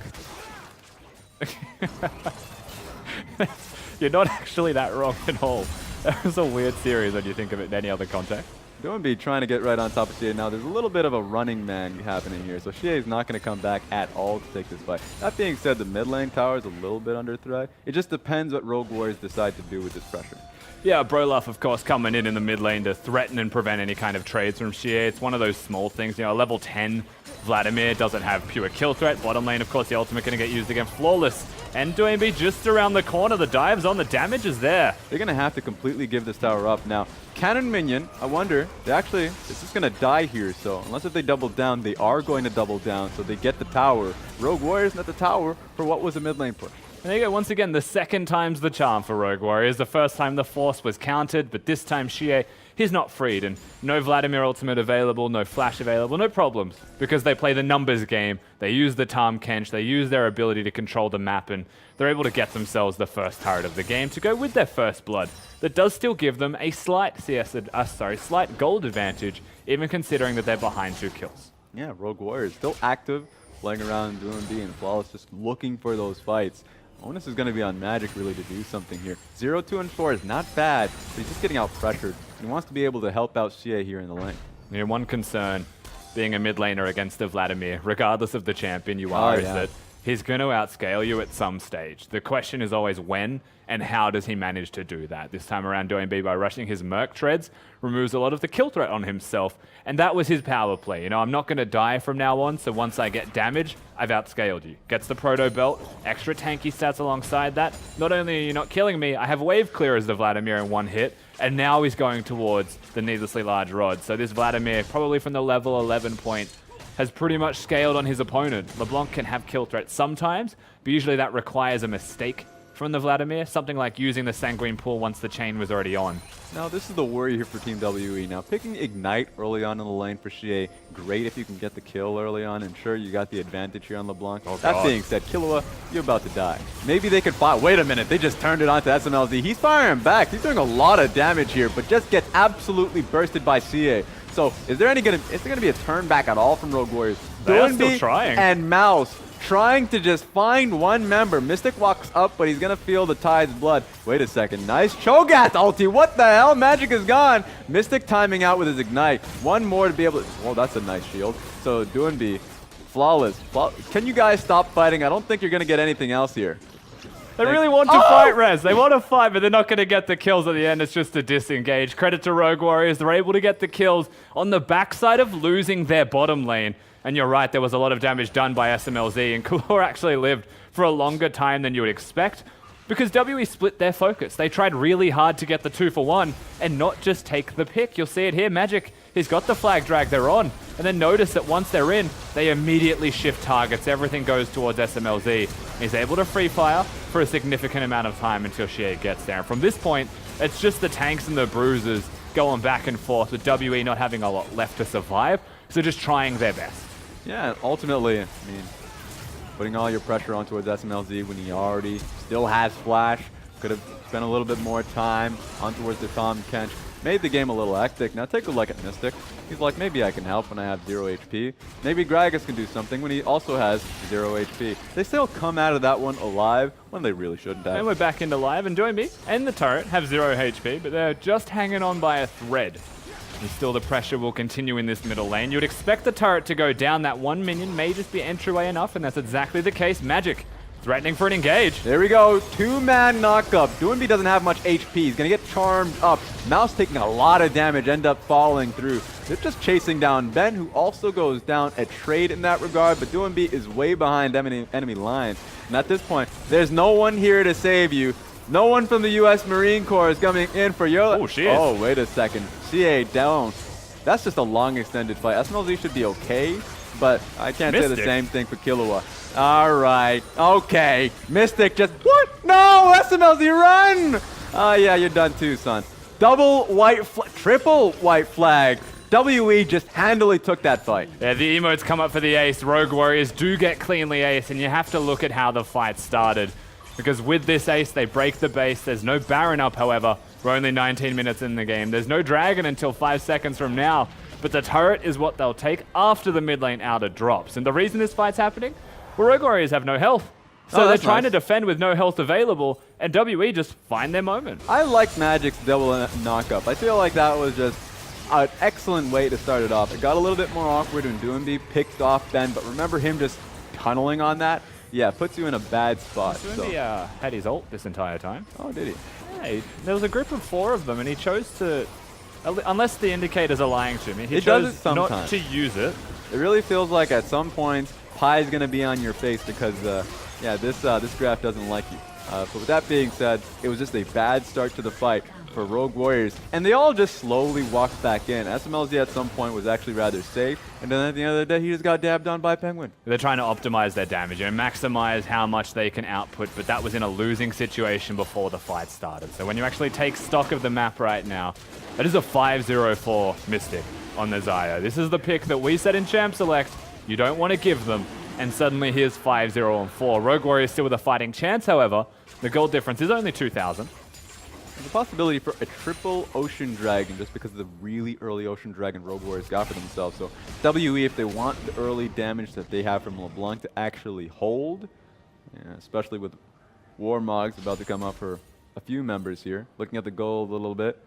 You're not actually that wrong at all. That was a weird series when you think of it in any other context. Doinb trying to get right on top of Xie. Now there's a little bit of a running man happening here, so Xie is not going to come back at all to take this fight. That being said, the mid lane tower is a little bit under threat. It just depends what Rogue Warriors decide to do with this pressure. Yeah, Brolaf, of course, coming in the mid lane to threaten and prevent any kind of trades from Xie. It's one of those small things. You know, level 10 Vladimir doesn't have pure kill threat. Bottom lane, of course, the ultimate going to get used again. Flawless. And Doinb just around the corner. The dive's on. The damage is there. They're going to have to completely give this tower up. Now, Cannon Minion, I wonder, it's just going to die here. So unless if they double down, they are going to double down. So they get the tower. Rogue Warriors not the tower for what was a mid lane push. There you go. Once again, the second time's the charm for Rogue Warriors. The first time the Force was countered, but this time Xie, he's not freed. And no Vladimir ultimate available, no flash available, no problems. Because they play the numbers game. They use the Tahm Kench. They use their ability to control the map. And they're able to get themselves the first turret of the game to go with their first blood. That does still give them a slight slight gold advantage, even considering that they're behind 2 kills. Yeah, Rogue Warriors still active, playing around, doing B and Flawless, just looking for those fights. Onus is going to be on Magic really to do something here. 0, 2, and 4 is not bad, but he's just getting out pressured. He wants to be able to help out Xie here in the lane. Yeah, one concern being a mid laner against a Vladimir, regardless of the champion you are, is that he's going to outscale you at some stage. The question is always when and how does he manage to do that. This time around, Doinb by rushing his Merc Treads removes a lot of the kill threat on himself, and that was his power play. You know, I'm not going to die from now on, so once I get damage, I've outscaled you. Gets the Proto Belt, extra tanky stats alongside that. Not only are you not killing me, I have wave clear as the Vladimir in 1 hit, and now he's going towards the needlessly large rod. So this Vladimir, probably from the level 11 point, has pretty much scaled on his opponent. LeBlanc can have kill threat sometimes, but usually that requires a mistake from the Vladimir, something like using the Sanguine Pool once the chain was already on. Now this is the worry here for Team WE. Now picking Ignite early on in the lane for Xie, great if you can get the kill early on, and sure, you got the advantage here on LeBlanc. Oh, that being said, Killua, you're about to die. Maybe they could fire. Wait a minute, they just turned it onto SMLZ. He's firing back. He's doing a lot of damage here, but just gets absolutely bursted by Xie. So is there gonna be a turn back at all from Rogue Warriors? They are still trying. And Mouse trying to just find one member. Mystic walks up, but he's gonna feel the Tide's blood. Wait a second, nice Cho'Gath ulti. What the hell? Magic is gone. Mystic timing out with his Ignite. One more to be able to, well, that's a nice shield. So Doinb, flawless. Can you guys stop fighting? I don't think you're gonna get anything else here. They really want to fight, Rez. They want to fight, but they're not going to get the kills at the end. It's just a disengage. Credit to Rogue Warriors. They're able to get the kills on the backside of losing their bottom lane. And you're right, there was a lot of damage done by SMLZ, and Kalor actually lived for a longer time than you would expect because WE split their focus. They tried really hard to get the 2-for-1 and not just take the pick. You'll see it here. Magic, he's got the flag drag, they're on. And then notice that once they're in, they immediately shift targets. Everything goes towards SMLZ. He's able to free fire for a significant amount of time until Xie gets there. And from this point, it's just the tanks and the bruisers going back and forth with WE not having a lot left to survive. So just trying their best. Yeah, ultimately, I mean, putting all your pressure on towards SMLZ when he already still has Flash. Could have spent a little bit more time on towards the Tahm Kench. Made the game a little hectic. Now take a look at Mystic. He's like, maybe I can help when I have 0 HP. Maybe Gragas can do something when he also has 0 HP. They still come out of that one alive when they really shouldn't have. And we're back into live, and Doinb and the turret have 0 HP, but they're just hanging on by a thread. And still the pressure will continue in this middle lane. You'd expect the turret to go down. That 1 minion may just be entryway enough, and that's exactly the case. Magic threatening for an engage. There we go. 2-man knockup. Doinb doesn't have much HP. He's going to get charmed up. Mouse taking a lot of damage, end up falling through. They're just chasing down Ben, who also goes down a trade in that regard, but Doinb is way behind enemy lines. And at this point, there's no one here to save you. No one from the U.S. Marine Corps is coming in for your... Oh, she is. Oh, wait a second. CA down. That's just a long extended fight. SMLZ should be okay, but I can't say the same thing for Killua. All right. Okay. Mystic just... What? No! SMLZ, run! Oh, yeah, you're done too, son. triple white flag. WE just handily took that fight. Yeah, the emotes come up for the ace. Rogue Warriors do get cleanly ace, and you have to look at how the fight started. Because with this ace, they break the base. There's no Baron up, however. We're only 19 minutes in the game. There's no Dragon until 5 seconds from now. But the turret is what they'll take after the mid lane outer drops. And the reason this fight's happening? Well, Rogue Warriors have no health. So they're trying to defend with no health available, and WE just find their moment. I like Magic's double knockup. I feel like that was just an excellent way to start it off. It got a little bit more awkward when Doomby picked off Ben, but remember him just tunneling on that? Yeah, puts you in a bad spot. Doomby had his ult this entire time. Oh, did he? Yeah, there was a group of 4 of them, and he chose to, unless the indicators are lying to me, he It does it chose sometimes. not to use it. It really feels like at some points, Pie's going to be on your face because, yeah, this draft doesn't like you. But with that being said, it was just a bad start to the fight for Rogue Warriors, and they all just slowly walked back in. SMLZ at some point was actually rather safe, and then at the end of the day, he just got dabbed on by Penguin. They're trying to optimize their damage and maximize how much they can output, but that was in a losing situation before the fight started. So when you actually take stock of the map right now, that is a 5-0-4 Mystic on the Xayah. This is the pick that we said in Champ Select you don't want to give them, and suddenly here's 5-0-4. Rogue Warriors still with a fighting chance, however. The gold difference is only 2,000. There's a possibility for a triple Ocean Dragon just because of the really early Ocean Dragon Rogue Warriors got for themselves. So WE, if they want the early damage that they have from LeBlanc to actually hold, yeah, especially with Warmogs about to come up for a few members here. Looking at the gold a little bit.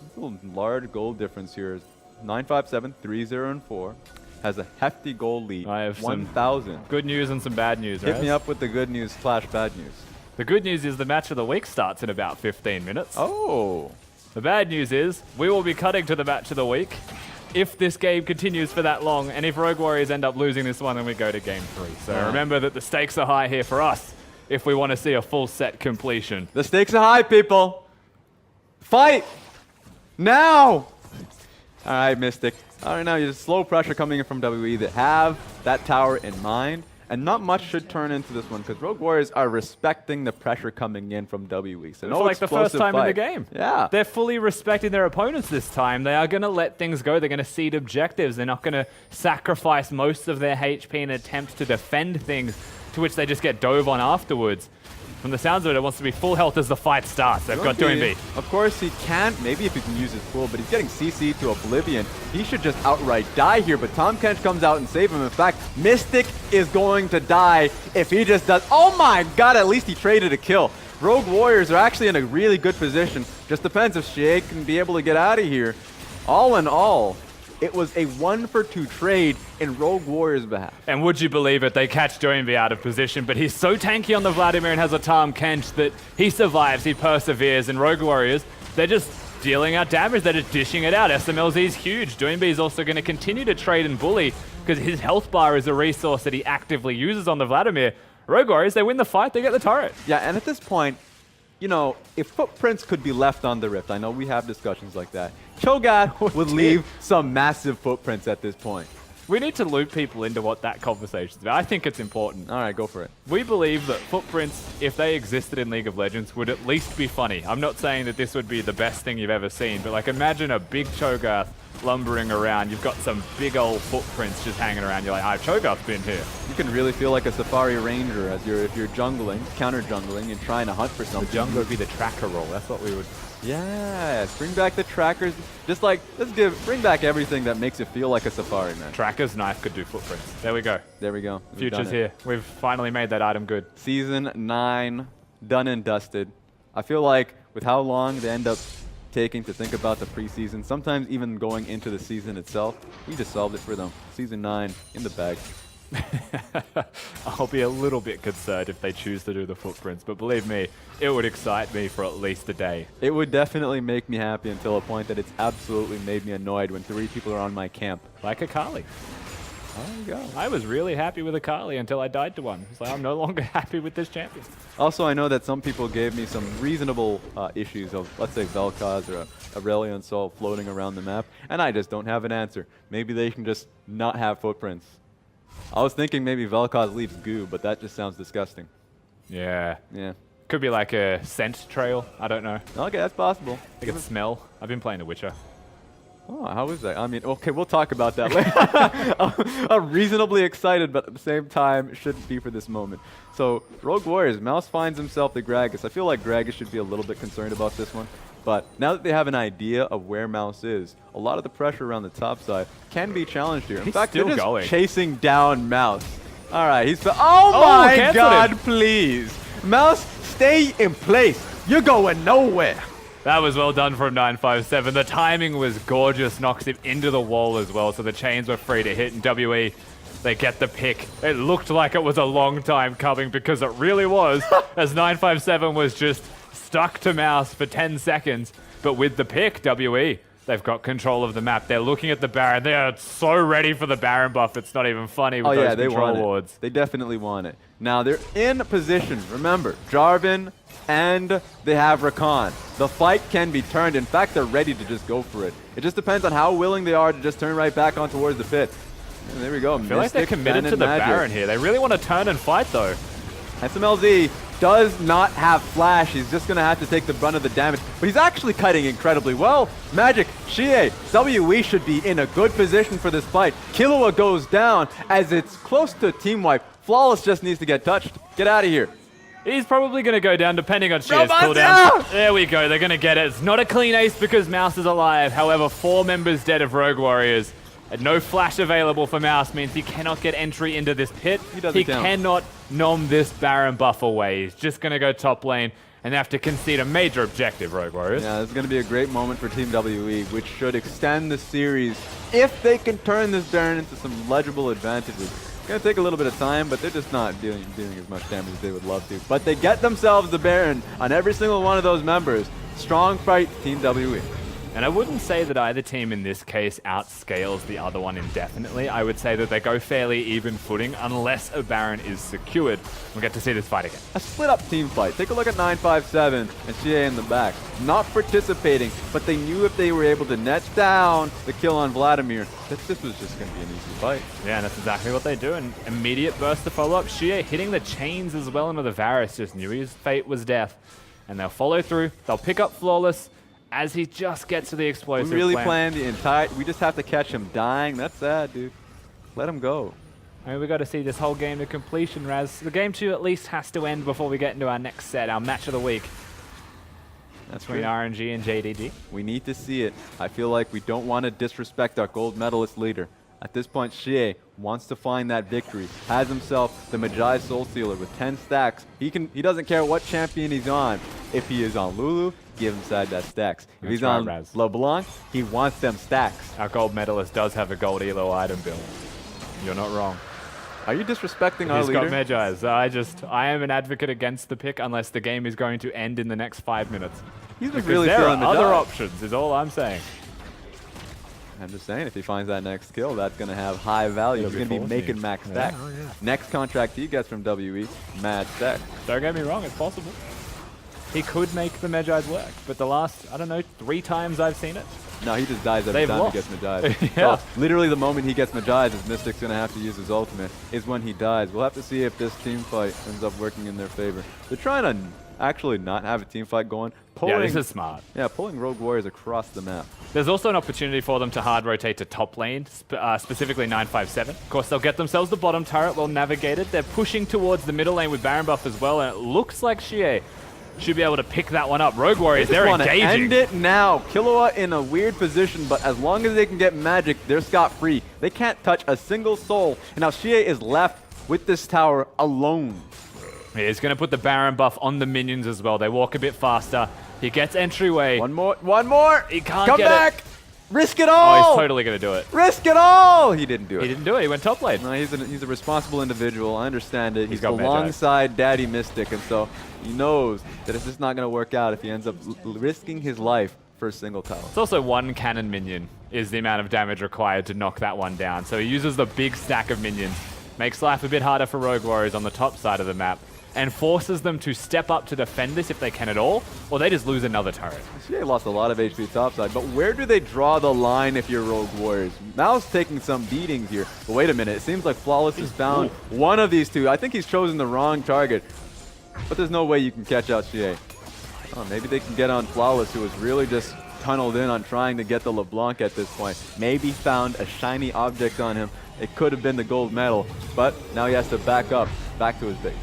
It's a little large gold difference here. 957, 3-0, and 4. Has a hefty gold lead. I have 1,000. Good news and some bad news, Hit right? me up with the good news / bad news. The good news is the match of the week starts in about 15 minutes. Oh. The bad news is we will be cutting to the match of the week if this game continues for that long, and if Rogue Warriors end up losing this one, then we go to game 3. So remember that the stakes are high here for us if we want to see a full set completion. The stakes are high, people. Fight now. All right, Mystic. All right, now you just slow pressure coming in from WE that have that tower in mind. And not much should turn into this one because Rogue Warriors are respecting the pressure coming in from WE. So no like the first explosive time in the fight. game. Yeah. They're fully respecting their opponents this time. They are going to let things go. They're going to seed objectives. They're not going to sacrifice most of their HP in attempts to defend things to which they just get dove on afterwards. From the sounds of it, it wants to be full health as the fight starts. They've got Doomby. Of course, he can't. Maybe if he can use his pool, but he's getting CC'd to oblivion. He should just outright die here, but Tom Kench comes out and saves him. In fact, Mystic is going to die if he just does. Oh my god, at least he traded a kill. Rogue Warriors are actually in a really good position. Just depends if Shea can be able to get out of here. All in all, it was a 1-for-2 trade in Rogue Warriors' behalf. And would you believe it, they catch Doomby out of position, but he's so tanky on the Vladimir and has a Tom Kench that he survives, he perseveres, and Rogue Warriors, they're just dealing out damage, they're just dishing it out. SMLZ is huge. Doomby is also going to continue to trade and bully because his health bar is a resource that he actively uses on the Vladimir. Rogue Warriors, they win the fight, they get the turret. Yeah, and at this point, you know, if footprints could be left on the Rift, I know we have discussions like that, Cho'Gath would leave some massive footprints at this point. We need to loop people into what that conversation's about. I think it's important. All right, go for it. We believe that footprints, if they existed in League of Legends, would at least be funny. I'm not saying that this would be the best thing you've ever seen, but like imagine a big Cho'Gath lumbering around. You've got some big old footprints just hanging around. You're like, I've Cho'Gath's been here. You can really feel like a Safari Ranger as if you're jungling, counter jungling, and trying to hunt for something. The jungle would be the tracker role. That's what we would. Yes, bring back the trackers. Just like, bring back everything that makes it feel like a Safari, man. Tracker's knife could do footprints. There we go. There we go. We've done Future's it. here. We've finally made that item good. Season 9, done and dusted. I feel like with how long they end up taking to think about the preseason, sometimes even going into the season itself, we just solved it for them. Season 9 in the bag. I'll be a little bit concerned if they choose to do the footprints, but believe me, it would excite me for at least a day. It would definitely make me happy until a point that it's absolutely made me annoyed when 3 people are on my camp. Like Akali. There you go. I was really happy with Akali until I died to one. It's like, I'm no longer happy with this champion. Also, I know that some people gave me some reasonable issues of, let's say, Vel'Koz or Aurelion Sol floating around the map, and I just don't have an answer. Maybe they can just not have footprints. I was thinking maybe Vel'Koz leaves goo, but that just sounds disgusting. Yeah. Yeah. Could be like a scent trail. I don't know. Okay, that's possible. I can smell. I've been playing The Witcher. Oh, how is that? I mean, okay, we'll talk about that later. I'm reasonably excited, but at the same time, it shouldn't be for this moment. So, Rogue Warriors, Mouse finds himself the Gragas. I feel like Gragas should be a little bit concerned about this one. But now that they have an idea of where Mouse is, a lot of the pressure around the top side can be challenged here. In fact, still they're just going. chasing down Mouse. All right, he's... Oh my canceled God, him. please. Mouse, stay in place. You're going nowhere. That was well done from 957. The timing was gorgeous, knocks him into the wall as well, so the chains were free to hit, and WE, they get the pick. It looked like it was a long time coming, because it really was, as 957 was just stuck to Mouse for 10 seconds. But with the pick, WE, they've got control of the map. They're looking at the Baron. They are so ready for the Baron buff. It's not even funny with those they control want wards. it. They definitely want it. Now they're in position. Remember, Jarvan and they have Rakan. The fight can be turned. In fact, they're ready to just go for it. It just depends on how willing they are to just turn right back on towards the pit. And there we go. I feel like they're committed to the Baron here. They really want to turn and fight though. SMLZ does not have flash. He's just going to have to take the brunt of the damage. But he's actually cutting incredibly well. Magic, Xie, WE should be in a good position for this fight. Killua goes down as it's close to a team wipe. Flawless just needs to get touched. Get out of here. He's probably going to go down depending on Xie's cooldown. Yeah! There we go. They're going to get it. It's not a clean ace because Mouse is alive. However, 4 members dead of Rogue Warriors. And no flash available for Mouse means he cannot get entry into this pit. He cannot nom this Baron buff away. He's just going to go top lane and they have to concede a major objective, Rogue Warriors. Yeah, this is going to be a great moment for Team WE, which should extend the series if they can turn this Baron into some legible advantages. It's going to take a little bit of time, but they're just not dealing as much damage as they would love to. But they get themselves the Baron on every single one of those members. Strong fight, Team WE. And I wouldn't say that either team in this case outscales the other one indefinitely. I would say that they go fairly even footing unless a Baron is secured. We'll get to see this fight again. A split-up team fight. Take a look at 957 and Xie in the back. Not participating, but they knew if they were able to net down the kill on Vladimir, that this was just going to be an easy fight. Yeah, and that's exactly what they do. An immediate burst to follow up. Xie hitting the chains as well into the Varus, just knew his fate was death. And they'll follow through. They'll pick up Flawless as he just gets to the explosive. We really planned the entire... We just have to catch him dying. That's sad, dude. Let him go. I mean, we got to see this whole game to completion, Raz. The game 2 at least has to end before we get into our next set, our match of the week. That's between RNG and JDG. We need to see it. I feel like we don't want to disrespect our gold medalist leader. At this point, Xie wants to find that victory. Has himself the Magi Soul Sealer with 10 stacks. He doesn't care what champion he's on. If he is on Lulu, give him side that stacks. If he's on LeBlanc, he wants them stacks. Our gold medalist does have a gold elo item build. You're not wrong. Are you disrespecting our leader? He's got Magi's. I am an advocate against the pick unless the game is going to end in the next 5 minutes. He's just really there feeling are the other job. options, is all I'm saying. I'm just saying, if he finds that next kill, that's going to have high value. He's going to be making max stacks. Yeah. Next contract he gets from WE, mad stack. Don't get me wrong, it's possible. He could make the Magi's work, but the last, I don't know, 3 times I've seen it. No, he just dies every time he gets Magi's. Yeah. So, literally the moment he gets Magi's, his Mystic's going to have to use his ultimate, is when he dies. We'll have to see if this team fight ends up working in their favor. They're trying to actually not have a team fight going. Yeah, this is smart. Yeah, pulling Rogue Warriors across the map. There's also an opportunity for them to hard rotate to top lane, specifically 957. Of course, they'll get themselves the bottom turret well navigated. They're pushing towards the middle lane with Baron buff as well, and it looks like Xie should be able to pick that one up. Rogue Warriors, they're engaging. End it now. Killua in a weird position, but as long as they can get magic, they're scot-free. They can't touch a single soul, and now Xie is left with this tower alone. He's going to put the Baron buff on the minions as well. They walk a bit faster. He gets entryway. One more. He can't Come get back. it. Risk it all. Oh, he's totally going to do it. Risk it all. He didn't do it. He didn't do it. He went top lane. No, he's a responsible individual. I understand it. He's got alongside Daddy Mystic, and so he knows that it's just not going to work out if he ends up risking his life for a single tower. It's also 1 cannon minion is the amount of damage required to knock that one down. So he uses the big stack of minions, makes life a bit harder for Rogue Warriors on the top side of the map, and forces them to step up to defend this if they can at all, or they just lose another turret. Xie lost a lot of HP topside, but where do they draw the line if you're Rogue Warriors? Mao's taking some beatings here, but wait a minute, it seems like Flawless has found one of these two. I think he's chosen the wrong target. but there's no way you can catch out Xie. Oh, maybe they can get on Flawless, who was really just tunneled in on trying to get the LeBlanc at this point. Maybe found a shiny object on him. It could have been the gold medal, but now he has to back up, back to his base.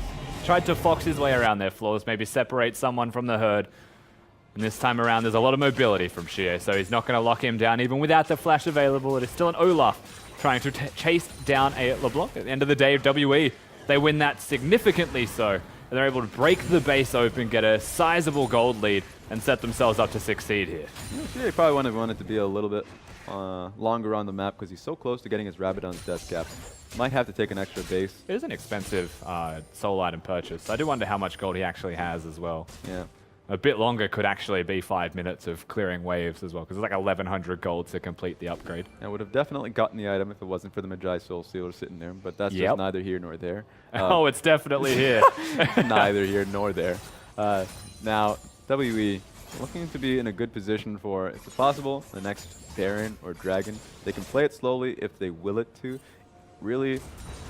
Tried to fox his way around there, Flawless, maybe separate someone from the herd. And this time around, there's a lot of mobility from Xie, so he's not going to lock him down even without the flash available. It is still an Olaf trying to chase down a LeBlanc. At the end of the day, WE, they win that significantly so. And they're able to break the base open, get a sizable gold lead, and set themselves up to succeed here. Yeah, Xie probably wanted it to be a little bit longer on the map because he's so close to getting his Rabadon's death cap. Might have to take an extra base. It is an expensive soul item purchase. I do wonder how much gold he actually has as well. Yeah. A bit longer could actually be 5 minutes of clearing waves as well, because it's like 1,100 gold to complete the upgrade. I would have definitely gotten the item if it wasn't for the Magi Soul Sealer sitting there, but that's just neither here nor there. Oh, it's definitely here. Neither here nor there. Now, WE looking to be in a good position for, if it's possible, the next Baron or Dragon. They can play it slowly if they will it to. Really,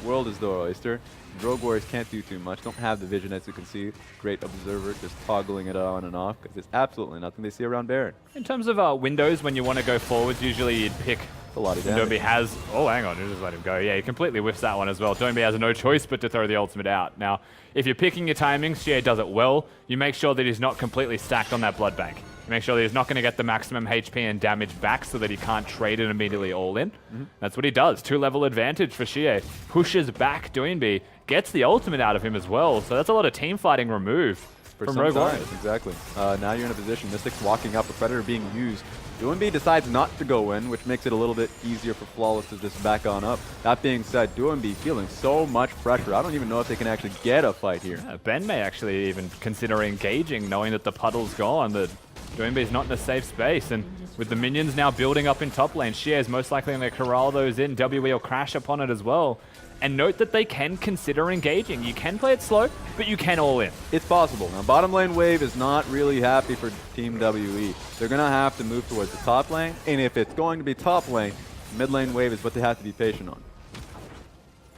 world is their oyster. Rogue Warriors can't do too much, don't have the vision as you can see. Great observer, just toggling it on and off, because it's absolutely nothing they see around Baron. In terms of windows, when you want to go forwards, usually you'd pick... A lot of damage. Doinby has... Oh, hang on, you just let him go. Yeah, he completely whiffs that one as well. Doinby has no choice but to throw the ultimate out. Now, if you're picking your timings, Xie does it well. You make sure that he's not completely stacked on that blood bank. You make sure that he's not going to get the maximum HP and damage back so that he can't trade it immediately all in. That's what he does. 2-level advantage for Xie. Pushes back Doinby, gets the ultimate out of him as well. So that's a lot of team fighting removed from Rogue Warriors. Exactly. Now you're in a position. Mystic's walking up, a Predator being used. Doinby decides not to go in, which makes it a little bit easier for Flawless to just back on up. That being said, Doinby feeling so much pressure. I don't even know if they can actually get a fight here. Yeah, Ben may actually even consider engaging, knowing that the puddle's gone, that Doinby's not in a safe space. And with the minions now building up in top lane, Xie is most likely going to corral those in. WE will crash upon it as well. And note that they can consider engaging. You can play it slow, but you can all in. It's possible. Now, bottom lane wave is not really happy for Team WE. They're going to have to move towards the top lane, and if it's going to be top lane, mid lane wave is what they have to be patient on.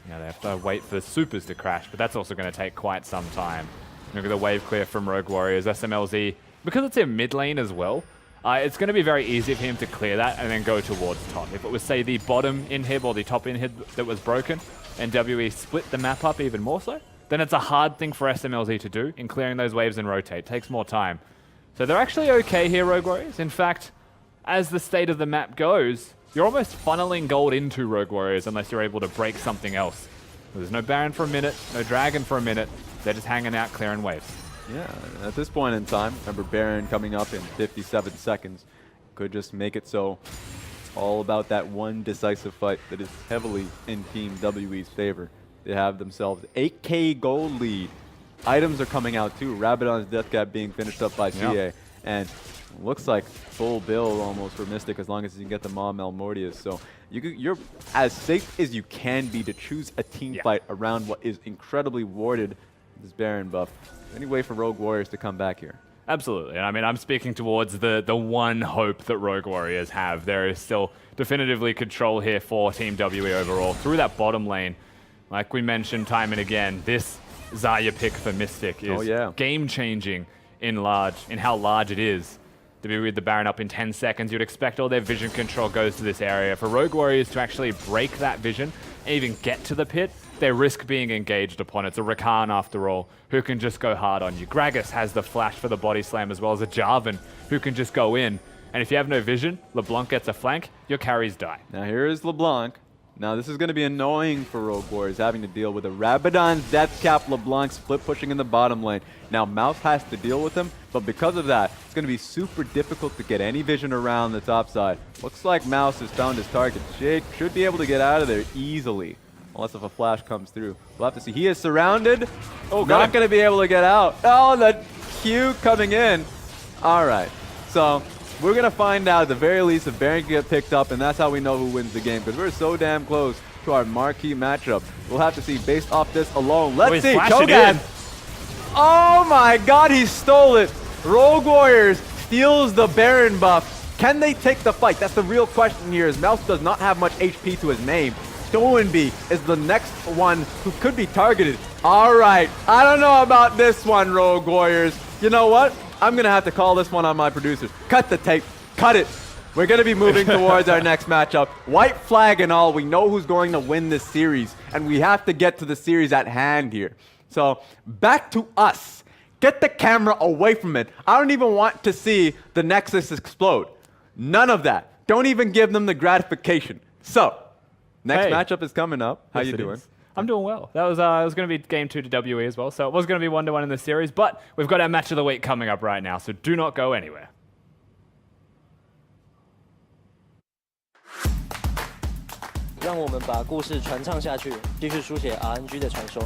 Yeah, they have to wait for supers to crash, but that's also going to take quite some time. Look at the wave clear from Rogue Warriors. SMLZ, because it's in mid lane as well, it's going to be very easy for him to clear that and then go towards top. If it was, say, the bottom inhib or the top inhib that was broken, and WE split the map up even more so, then it's a hard thing for SMLZ to do in clearing those waves and rotate. It takes more time. So they're actually okay here, Rogue Warriors. In fact, as the state of the map goes, you're almost funneling gold into Rogue Warriors unless you're able to break something else. There's no Baron for a minute, no Dragon for a minute. They're just hanging out, clearing waves. Yeah, at this point in time, remember Baron coming up in 57 seconds. Could just make it so it's all about that one decisive fight that is heavily in Team WE's favor. They have themselves 8K gold lead. Items are coming out too. Rabadon's death cap being finished up by CA. And looks like full build almost for Mystic as long as you can get the Mom Mortius. So you're as safe as you can be to choose a team fight around what is incredibly warded, this Baron buff. Any way for Rogue Warriors to come back here? Absolutely. And I mean, I'm speaking towards the one hope that Rogue Warriors have. There is still definitively control here for Team WE overall through that bottom lane. Like we mentioned time and again, this Zarya pick for Mystic is game-changing in how large it is. To be with the Baron up in 10 seconds, you'd expect all their vision control goes to this area. For Rogue Warriors to actually break that vision and even get to the pit, they risk being engaged upon. It's a Rakan after all, who can just go hard on you. Gragas has the flash for the body slam as well as a Jarvan, who can just go in. And if you have no vision, LeBlanc gets a flank, your carries die. Now here is LeBlanc. Now this is going to be annoying for Rogue Warriors, having to deal with a Rabadon's death cap LeBlanc split pushing in the bottom lane. Now Mouse has to deal with him, but because of that, it's going to be super difficult to get any vision around the top side. Looks like Mouse has found his target. Jake should be able to get out of there easily. Unless if a flash comes through. We'll have to see. He is surrounded. Oh, not going to be able to get out. Oh, the Q coming in. All right. So we're going to find out at the very least if Baron can get picked up, and that's how we know who wins the game, because we're so damn close to our marquee matchup. We'll have to see based off this alone. Let's see. Kogan. Oh, my God. He stole it. Rogue Warriors steals the Baron buff. Can they take the fight? That's the real question here, as Mouse does not have much HP to his name. Doinby is the next one who could be targeted. All right, I don't know about this one, Rogue Warriors. You know what? I'm gonna have to call this one on my producers. Cut the tape, cut it. We're gonna be moving towards our next matchup. White flag and all, we know who's going to win this series, and we have to get to the series at hand here. So back to us. Get the camera away from it. I don't even want to see the Nexus explode. None of that. Don't even give them the gratification. So, next Hey. matchup is coming up. How Yes, you it doing? is. I'm doing well. That was it was going to be game 2 to WE as well, so it was going to be 1-1 in the series, but we've got our match of the week coming up right now, so do not go anywhere. 让我们把故事传唱下去，继续书写 RNG 的传说。